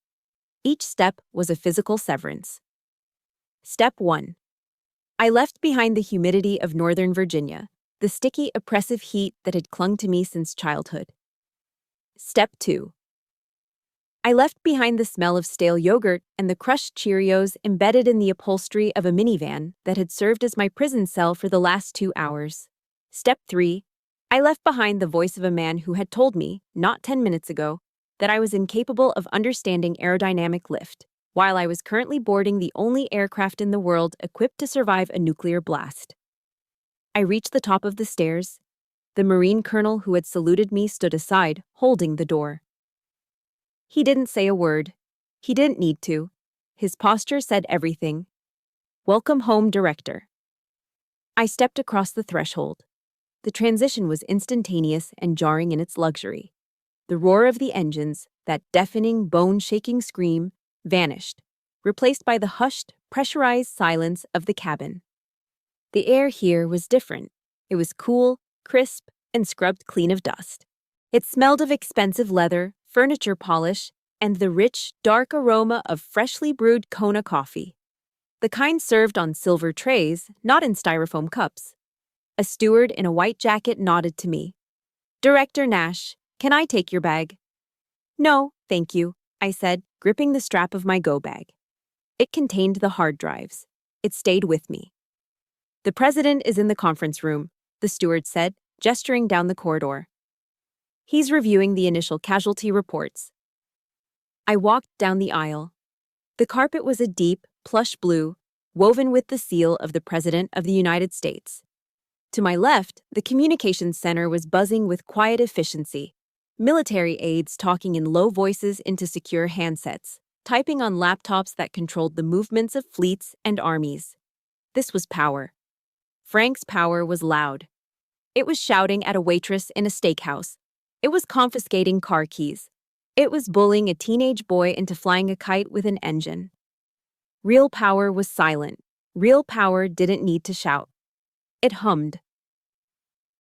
Each step was a physical severance. Step 1. I left behind the humidity of Northern Virginia, the sticky, oppressive heat that had clung to me since childhood. Step 2. I left behind the smell of stale yogurt and the crushed Cheerios embedded in the upholstery of a minivan that had served as my prison cell for the last 2 hours. Step 3. I left behind the voice of a man who had told me, not 10 minutes ago, that I was incapable of understanding aerodynamic lift, while I was currently boarding the only aircraft in the world equipped to survive a nuclear blast. I reached the top of the stairs. The Marine colonel who had saluted me stood aside, holding the door. He didn't say a word. He didn't need to. His posture said everything. Welcome home, Director. I stepped across the threshold. The transition was instantaneous and jarring in its luxury. The roar of the engines, that deafening, bone-shaking scream, vanished, replaced by the hushed, pressurized silence of the cabin. The air here was different. It was cool, crisp, and scrubbed clean of dust. It smelled of expensive leather, furniture polish, and the rich, dark aroma of freshly brewed Kona coffee. The kind served on silver trays, not in styrofoam cups. A steward in a white jacket nodded to me. Director Nash, can I take your bag? No, thank you, I said, gripping the strap of my go bag. It contained the hard drives. It stayed with me. The president is in the conference room, the steward said, gesturing down the corridor. He's reviewing the initial casualty reports. I walked down the aisle. The carpet was a deep, plush blue, woven with the seal of the President of the United States. To my left, the communications center was buzzing with quiet efficiency. Military aides talking in low voices into secure handsets, typing on laptops that controlled the movements of fleets and armies. This was power. Frank's power was loud. It was shouting at a waitress in a steakhouse. It was confiscating car keys. It was bullying a teenage boy into flying a kite with an engine. Real power was silent. Real power didn't need to shout. It hummed.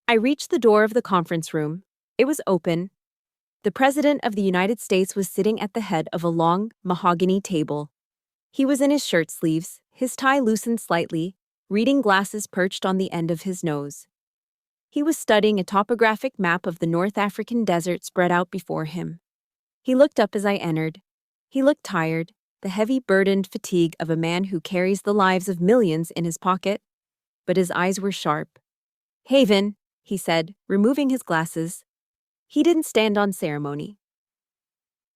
I reached the door of the conference room. It was open. The President of the United States was sitting at the head of a long, mahogany table. He was in his shirt sleeves, his tie loosened slightly, reading glasses perched on the end of his nose. He was studying a topographic map of the North African desert spread out before him. He looked up as I entered. He looked tired, the heavy burdened fatigue of a man who carries the lives of millions in his pocket. But his eyes were sharp. Haven, he said, removing his glasses. He didn't stand on ceremony.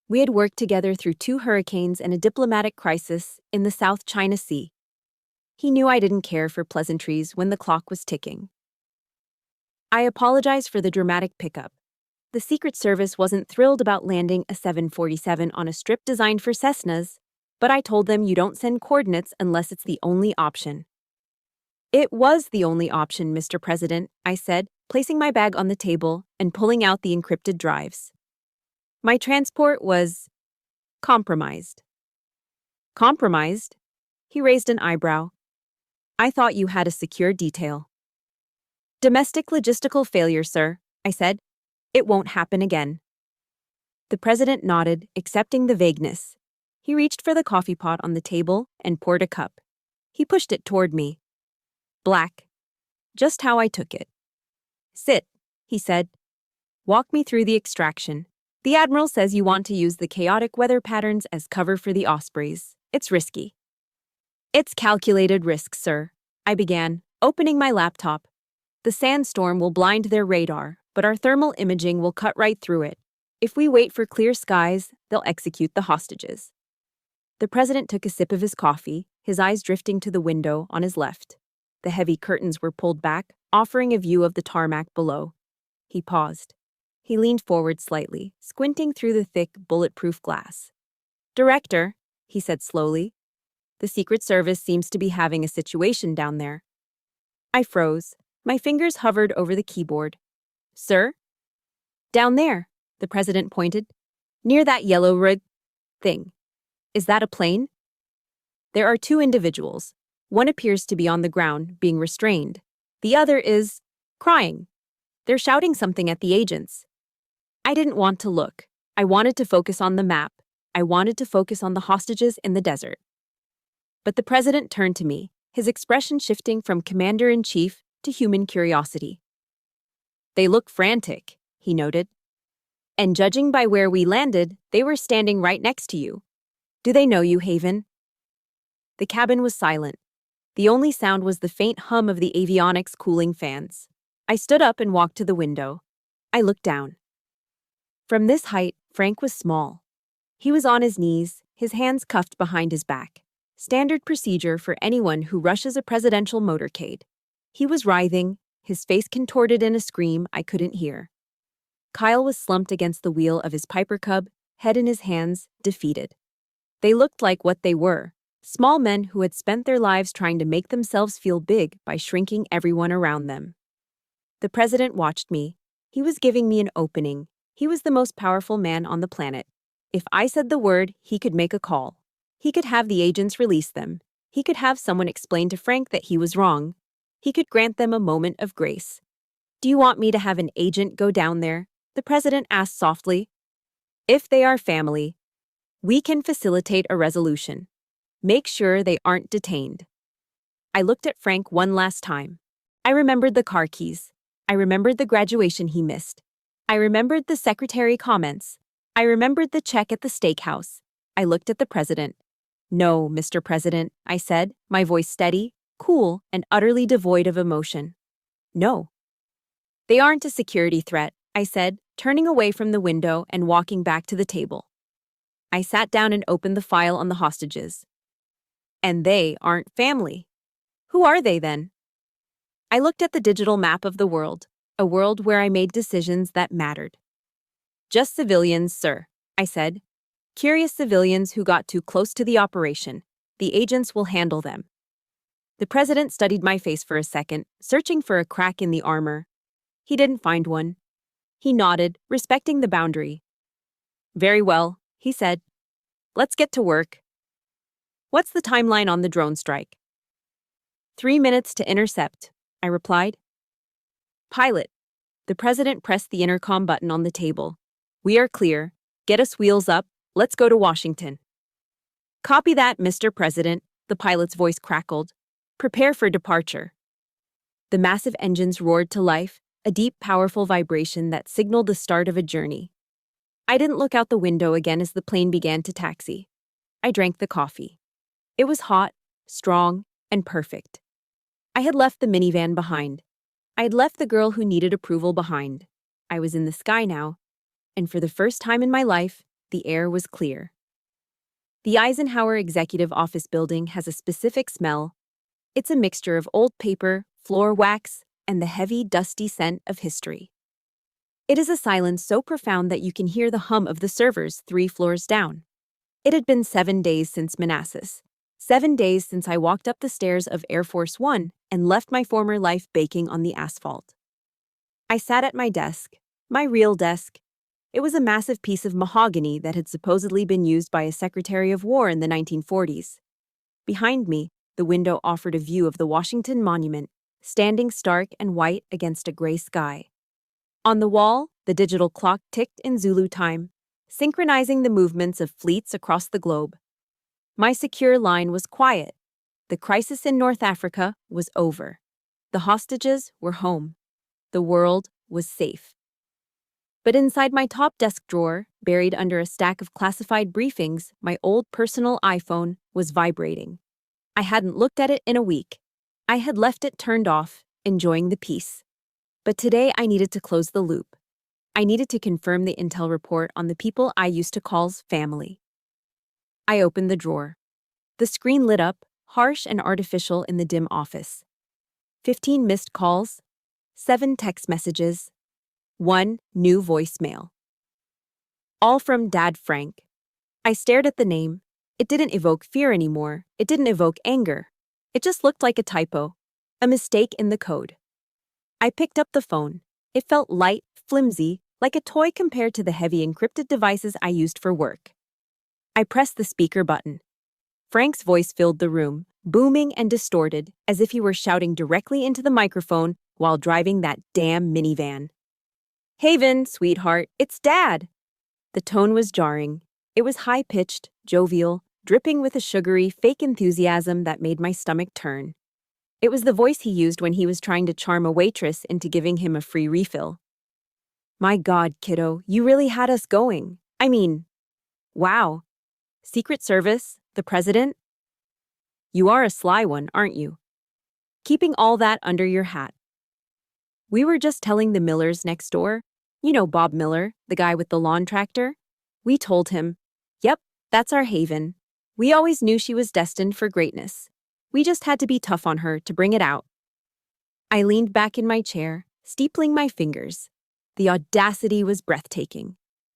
We had worked together through 2 hurricanes and a diplomatic crisis in the South China Sea. He knew I didn't care for pleasantries when the clock was ticking. I apologized for the dramatic pickup. The Secret Service wasn't thrilled about landing a 747 on a strip designed for Cessnas, but I told them you don't send coordinates unless it's the only option. It was the only option, Mr. President, I said, placing my bag on the table and pulling out the encrypted drives. My transport was compromised. Compromised? He raised an eyebrow. I thought you had a secure detail. Domestic logistical failure, sir, I said. It won't happen again. The president nodded, accepting the vagueness. He reached for the coffee pot on the table and poured a cup. He pushed it toward me. Black. Just how I took it. Sit, he said. Walk me through the extraction. The Admiral says you want to use the chaotic weather patterns as cover for the Ospreys. It's risky. It's calculated risk, sir, I began, opening my laptop. The sandstorm will blind their radar, but our thermal imaging will cut right through it. If we wait for clear skies, they'll execute the hostages. The president took a sip of his coffee, his eyes drifting to the window on his left. The heavy curtains were pulled back, offering a view of the tarmac below. He paused. He leaned forward slightly, squinting through the thick, bulletproof glass. Director, he said slowly, the Secret Service seems to be having a situation down there. I froze. My fingers hovered over the keyboard. Sir? Down there, the president pointed. Near that yellow rig thing. Is that a plane? There are 2 individuals. One appears to be on the ground, being restrained. The other is crying. They're shouting something at the agents. I didn't want to look. I wanted to focus on the map. I wanted to focus on the hostages in the desert. But the president turned to me, his expression shifting from commander-in-chief to human curiosity. They look frantic, he noted. And judging by where we landed, they were standing right next to you. Do they know you, Haven? The cabin was silent. The only sound was the faint hum of the avionics cooling fans. I stood up and walked to the window. I looked down. From this height, Frank was small. He was on his knees, his hands cuffed behind his back. Standard procedure for anyone who rushes a presidential motorcade. He was writhing, his face contorted in a scream I couldn't hear. Kyle was slumped against the wheel of his Piper Cub, head in his hands, defeated. They looked like what they were, small men who had spent their lives trying to make themselves feel big by shrinking everyone around them. The president watched me. He was giving me an opening. He was the most powerful man on the planet. If I said the word, he could make a call. He could have the agents release them. He could have someone explain to Frank that he was wrong. He could grant them a moment of grace. Do you want me to have an agent go down there? The president asked softly. If they are family, we can facilitate a resolution. Make sure they aren't detained. I looked at Frank one last time. I remembered the car keys. I remembered the graduation he missed. I remembered the secretary comments. I remembered the check at the steakhouse. I looked at the president. No, Mr. President, I said, my voice steady, cool, and utterly devoid of emotion. No. They aren't a security threat, I said, turning away from the window and walking back to the table. I sat down and opened the file on the hostages. And they aren't family. Who are they then? I looked at the digital map of the world, a world where I made decisions that mattered. Just civilians, sir, I said. Curious civilians who got too close to the operation. The agents will handle them. The president studied my face for a second, searching for a crack in the armor. He didn't find one. He nodded, respecting the boundary. Very well, he said. Let's get to work. What's the timeline on the drone strike? 3 minutes to intercept, I replied. Pilot. The president pressed the intercom button on the table. We are clear. Get us wheels up. Let's go to Washington. Copy that, Mr. President, the pilot's voice crackled. Prepare for departure. The massive engines roared to life, a deep, powerful vibration that signaled the start of a journey. I didn't look out the window again as the plane began to taxi. I drank the coffee. It was hot, strong, and perfect. I had left the minivan behind. I had left the girl who needed approval behind. I was in the sky now, and for the first time in my life, the air was clear. The Eisenhower Executive Office building has a specific smell. It's a mixture of old paper, floor wax, and the heavy, dusty scent of history. It is a silence so profound that you can hear the hum of the servers 3 floors down. It had been 7 days since Manassas. 7 days since I walked up the stairs of Air Force One and left my former life baking on the asphalt. I sat at my desk, my real desk. It was a massive piece of mahogany that had supposedly been used by a Secretary of War in the 1940s. Behind me, the window offered a view of the Washington Monument, standing stark and white against a gray sky. On the wall, the digital clock ticked in Zulu time, synchronizing the movements of fleets across the globe. My secure line was quiet. The crisis in North Africa was over. The hostages were home. The world was safe. But inside my top desk drawer, buried under a stack of classified briefings, my old personal iPhone was vibrating. I hadn't looked at it in a week. I had left it turned off, enjoying the peace. But today I needed to close the loop. I needed to confirm the intel report on the people I used to call family. I opened the drawer. The screen lit up, harsh and artificial in the dim office. 15 missed calls, 7 text messages, 1 new voicemail. All from Dad Frank. I stared at the name. It didn't evoke fear anymore. It didn't evoke anger. It just looked like a typo, a mistake in the code. I picked up the phone. It felt light, flimsy, like a toy compared to the heavy encrypted devices I used for work. I pressed the speaker button. Frank's voice filled the room, booming and distorted, as if he were shouting directly into the microphone while driving that damn minivan. Haven, sweetheart, it's Dad. The tone was jarring. It was high-pitched, jovial, dripping with a sugary, fake enthusiasm that made my stomach turn. It was the voice he used when he was trying to charm a waitress into giving him a free refill. My God, kiddo, you really had us going. I mean, wow. Secret Service? The President? You are a sly one, aren't you? Keeping all that under your hat. We were just telling the Millers next door. You know Bob Miller, the guy with the lawn tractor? We told him, yep, that's our Haven. We always knew she was destined for greatness. We just had to be tough on her to bring it out. I leaned back in my chair, steepling my fingers. The audacity was breathtaking.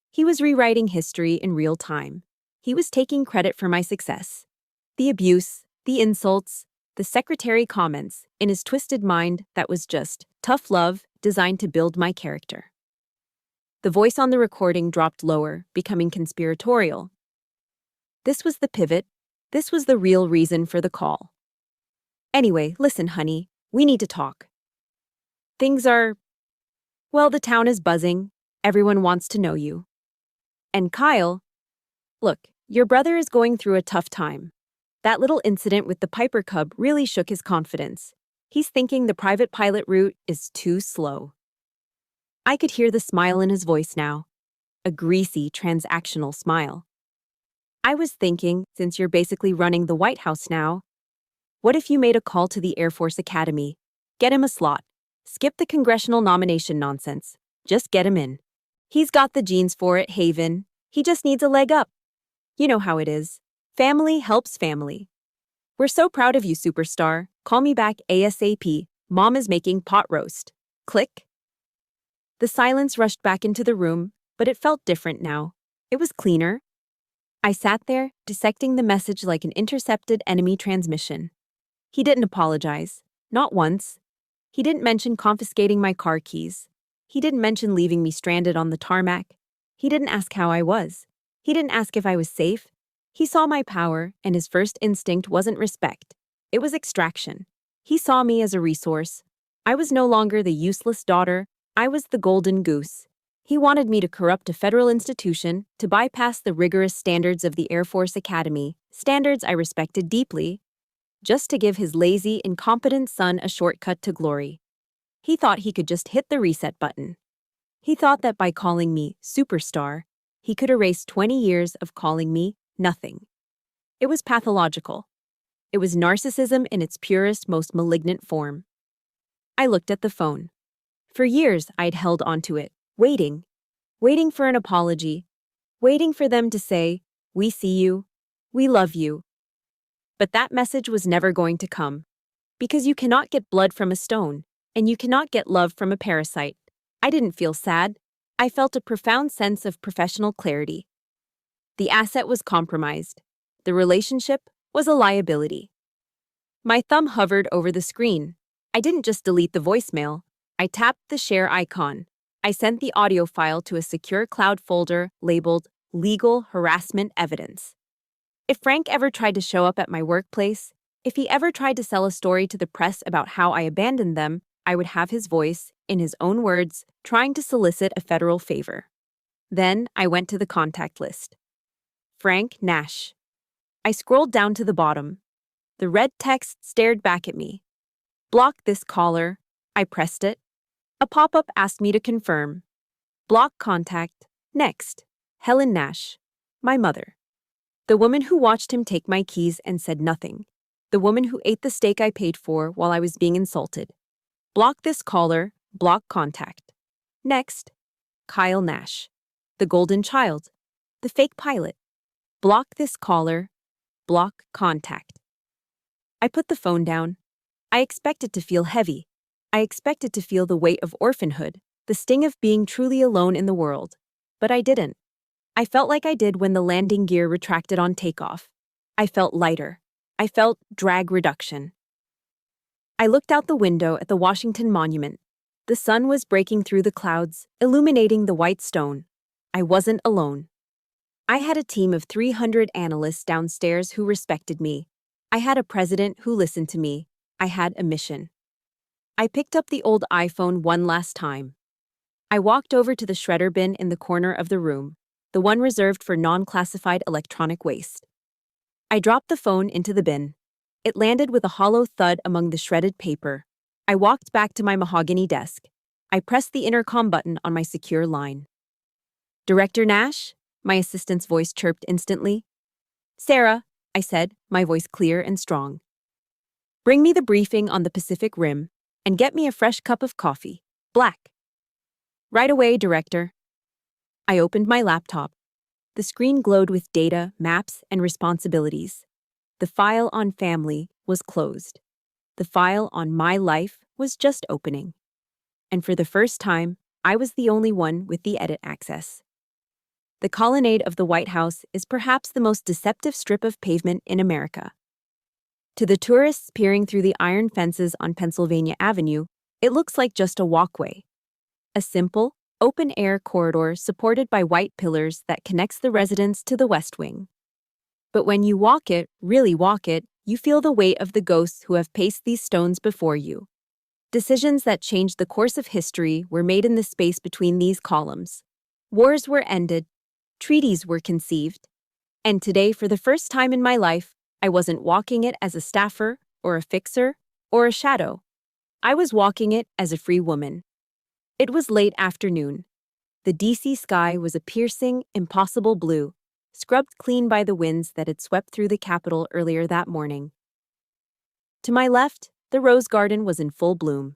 He was rewriting history in real time. He was taking credit for my success. The abuse, the insults, the secretary comments, in his twisted mind that was just tough love designed to build my character. The voice on the recording dropped lower, becoming conspiratorial. This was the pivot. This was the real reason for the call. Anyway, listen, honey, we need to talk. Things are... Well, the town is buzzing. Everyone wants to know you. And Kyle, look, your brother is going through a tough time. That little incident with the Piper Cub really shook his confidence. He's thinking the private pilot route is too slow. I could hear the smile in his voice now. A greasy, transactional smile. I was thinking, since you're basically running the White House now, what if you made a call to the Air Force Academy? Get him a slot. Skip the congressional nomination nonsense. Just get him in. He's got the genes for it, Haven. He just needs a leg up. You know how it is. Family helps family. We're so proud of you, superstar. Call me back ASAP. Mom is making pot roast. Click. The silence rushed back into the room, but it felt different now. It was cleaner. I sat there, dissecting the message like an intercepted enemy transmission. He didn't apologize. Not once. He didn't mention confiscating my car keys. He didn't mention leaving me stranded on the tarmac. He didn't ask how I was. He didn't ask if I was safe. He saw my power, and his first instinct wasn't respect. It was extraction. He saw me as a resource. I was no longer the useless daughter. I was the golden goose. He wanted me to corrupt a federal institution, to bypass the rigorous standards of the Air Force Academy, standards I respected deeply, just to give his lazy, incompetent son a shortcut to glory. He thought he could just hit the reset button. He thought that by calling me superstar, he could erase 20 years of calling me nothing. It was pathological. It was narcissism in its purest, most malignant form. I looked at the phone. For years, I'd held onto it, waiting for an apology, waiting for them to say, "We see you, we love you." But that message was never going to come. Because you cannot get blood from a stone, and you cannot get love from a parasite. I didn't feel sad. I felt a profound sense of professional clarity. The asset was compromised. The relationship was a liability. My thumb hovered over the screen. I didn't just delete the voicemail. I tapped the share icon. I sent the audio file to a secure cloud folder labeled Legal Harassment Evidence. If Frank ever tried to show up at my workplace, if he ever tried to sell a story to the press about how I abandoned them, I would have his voice, in his own words, trying to solicit a federal favor. Then I went to the contact list. Frank Nash. I scrolled down to the bottom. The red text stared back at me. Block this caller. I pressed it. A pop-up asked me to confirm. Block contact. Next. Helen Nash. My mother. The woman who watched him take my keys and said nothing. The woman who ate the steak I paid for while I was being insulted. Block this caller. Block contact. Next. Kyle Nash. The golden child. The fake pilot. Block this caller. Block contact. I put the phone down. I expected to feel heavy. I expected to feel the weight of orphanhood, the sting of being truly alone in the world. But I didn't. I felt like I did when the landing gear retracted on takeoff. I felt lighter. I felt drag reduction. I looked out the window at the Washington Monument. The sun was breaking through the clouds, illuminating the white stone. I wasn't alone. I had a team of 300 analysts downstairs who respected me. I had a president who listened to me. I had a mission. I picked up the old iPhone one last time. I walked over to the shredder bin in the corner of the room, the one reserved for non-classified electronic waste. I dropped the phone into the bin. It landed with a hollow thud among the shredded paper. I walked back to my mahogany desk. I pressed the intercom button on my secure line. "Director Nash?" My assistant's voice chirped instantly. "Sarah," I said, my voice clear and strong. "Bring me the briefing on the Pacific Rim, and get me a fresh cup of coffee. Black." "Right away, Director." I opened my laptop. The screen glowed with data, maps, and responsibilities. The file on family was closed. The file on my life was just opening. And for the first time, I was the only one with the edit access. The colonnade of the White House is perhaps the most deceptive strip of pavement in America. To the tourists peering through the iron fences on Pennsylvania Avenue, it looks like just a walkway. A simple, open-air corridor supported by white pillars that connects the residence to the West Wing. But when you walk it, really walk it, you feel the weight of the ghosts who have paced these stones before you. Decisions that changed the course of history were made in the space between these columns. Wars were ended, treaties were conceived, and today, for the first time in my life, I wasn't walking it as a staffer or a fixer or a shadow. I was walking it as a free woman. It was late afternoon. The DC sky was a piercing, impossible blue, scrubbed clean by the winds that had swept through the Capitol earlier that morning. To my left, the rose garden was in full bloom.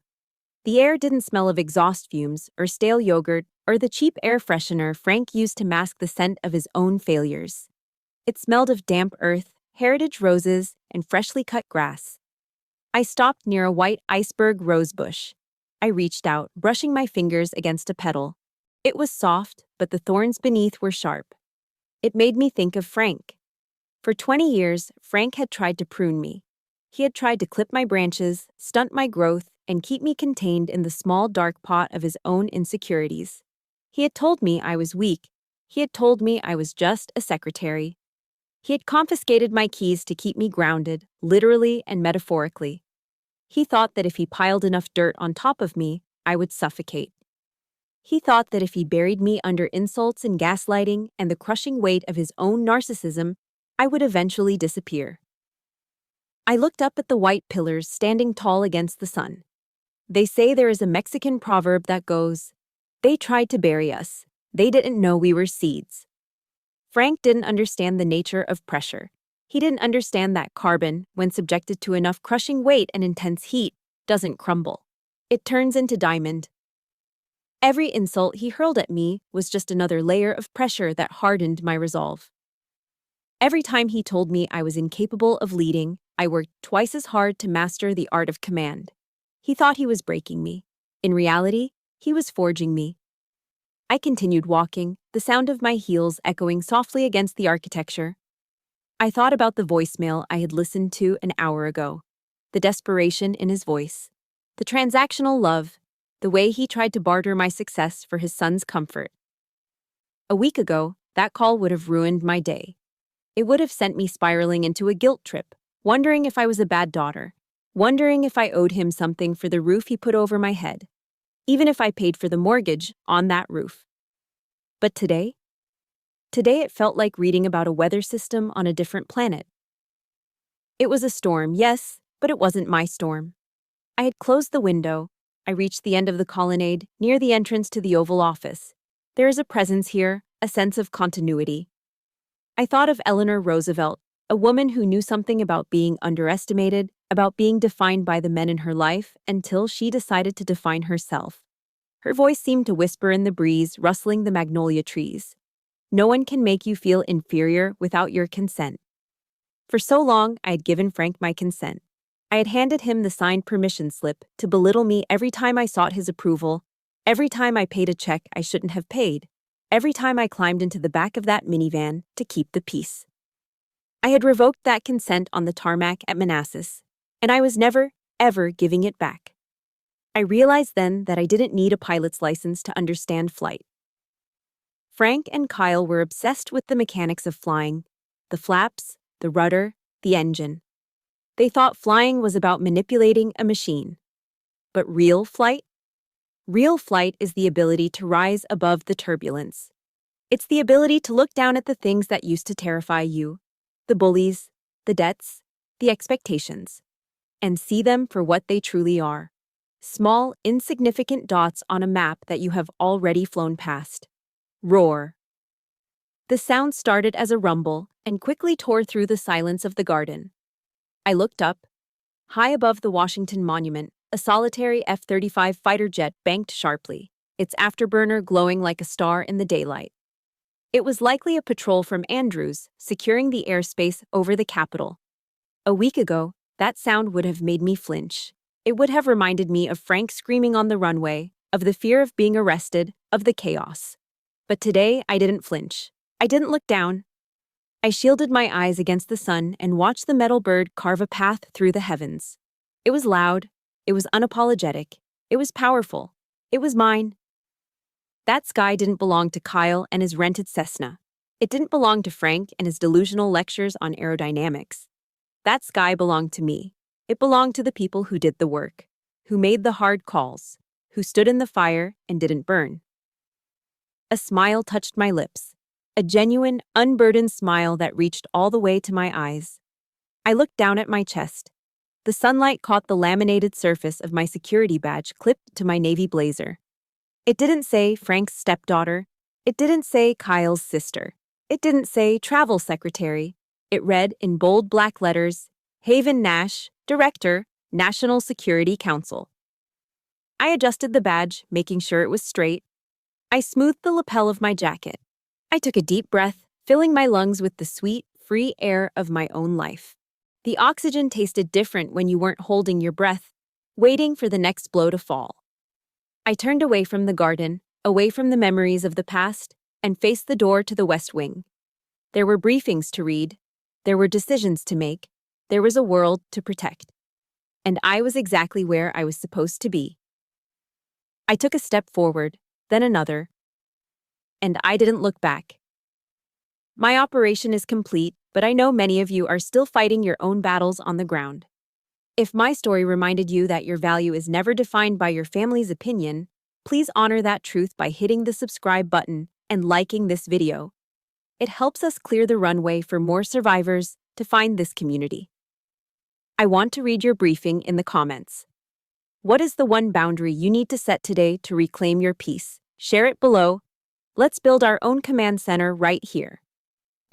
The air didn't smell of exhaust fumes or stale yogurt or the cheap air freshener Frank used to mask the scent of his own failures. It smelled of damp earth, heritage roses, and freshly cut grass. I stopped near a white iceberg rose bush. I reached out, brushing my fingers against a petal. It was soft, but the thorns beneath were sharp. It made me think of Frank. For 20 years, Frank had tried to prune me. He had tried to clip my branches, stunt my growth, and keep me contained in the small dark pot of his own insecurities. He had told me I was weak. He had told me I was just a secretary. He had confiscated my keys to keep me grounded, literally and metaphorically. He thought that if he piled enough dirt on top of me, I would suffocate. He thought that if he buried me under insults and gaslighting and the crushing weight of his own narcissism, I would eventually disappear. I looked up at the white pillars standing tall against the sun. They say there is a Mexican proverb that goes, "They tried to bury us. They didn't know we were seeds." Frank didn't understand the nature of pressure. He didn't understand that carbon, when subjected to enough crushing weight and intense heat, doesn't crumble. It turns into diamond. Every insult he hurled at me was just another layer of pressure that hardened my resolve. Every time he told me I was incapable of leading, I worked twice as hard to master the art of command. He thought he was breaking me. In reality, he was forging me. I continued walking, the sound of my heels echoing softly against the architecture. I thought about the voicemail I had listened to an hour ago, the desperation in his voice, the transactional love, the way he tried to barter my success for his son's comfort. A week ago, that call would have ruined my day. It would have sent me spiraling into a guilt trip, wondering if I was a bad daughter, wondering if I owed him something for the roof he put over my head, even if I paid for the mortgage on that roof. But today it felt like reading about a weather system on a different planet. It was a storm, yes, but it wasn't my storm. I had closed the window. I reached the end of the colonnade, near the entrance to the Oval Office. There is a presence here, a sense of continuity. I thought of Eleanor Roosevelt, a woman who knew something about being underestimated, about being defined by the men in her life, until she decided to define herself. Her voice seemed to whisper in the breeze, rustling the magnolia trees. No one can make you feel inferior without your consent. For so long, I had given Frank my consent. I had handed him the signed permission slip to belittle me every time I sought his approval, every time I paid a check I shouldn't have paid, every time I climbed into the back of that minivan to keep the peace. I had revoked that consent on the tarmac at Manassas, and I was never, ever giving it back. I realized then that I didn't need a pilot's license to understand flight. Frank and Kyle were obsessed with the mechanics of flying, the flaps, the rudder, the engine. They thought flying was about manipulating a machine. But real flight? Real flight is the ability to rise above the turbulence. It's the ability to look down at the things that used to terrify you, the bullies, the debts, the expectations, and see them for what they truly are. Small, insignificant dots on a map that you have already flown past. Roar. The sound started as a rumble and quickly tore through the silence of the garden. I looked up. High above the Washington Monument, a solitary F-35 fighter jet banked sharply, its afterburner glowing like a star in the daylight. It was likely a patrol from Andrews, securing the airspace over the Capitol. A week ago, that sound would have made me flinch. It would have reminded me of Frank screaming on the runway, of the fear of being arrested, of the chaos. But today, I didn't flinch. I didn't look down. I shielded my eyes against the sun and watched the metal bird carve a path through the heavens. It was loud. It was unapologetic. It was powerful. It was mine. That sky didn't belong to Kyle and his rented Cessna. It didn't belong to Frank and his delusional lectures on aerodynamics. That sky belonged to me. It belonged to the people who did the work, who made the hard calls, who stood in the fire and didn't burn. A smile touched my lips, a genuine, unburdened smile that reached all the way to my eyes. I looked down at my chest. The sunlight caught the laminated surface of my security badge clipped to my navy blazer. It didn't say Frank's stepdaughter. It didn't say Kyle's sister. It didn't say travel secretary. It read in bold black letters, Haven Nash, Director, National Security Council. I adjusted the badge, making sure it was straight. I smoothed the lapel of my jacket. I took a deep breath, filling my lungs with the sweet, free air of my own life. The oxygen tasted different when you weren't holding your breath, waiting for the next blow to fall. I turned away from the garden, away from the memories of the past, and faced the door to the West Wing. There were briefings to read. There were decisions to make. There was a world to protect. And I was exactly where I was supposed to be. I took a step forward, then another, and I didn't look back. My operation is complete, but I know many of you are still fighting your own battles on the ground. If my story reminded you that your value is never defined by your family's opinion, please honor that truth by hitting the subscribe button and liking this video. It helps us clear the runway for more survivors to find this community. I want to read your briefing in the comments. What is the one boundary you need to set today to reclaim your peace? Share it below. Let's build our own command center right here.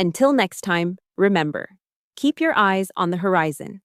Until next time, remember, keep your eyes on the horizon.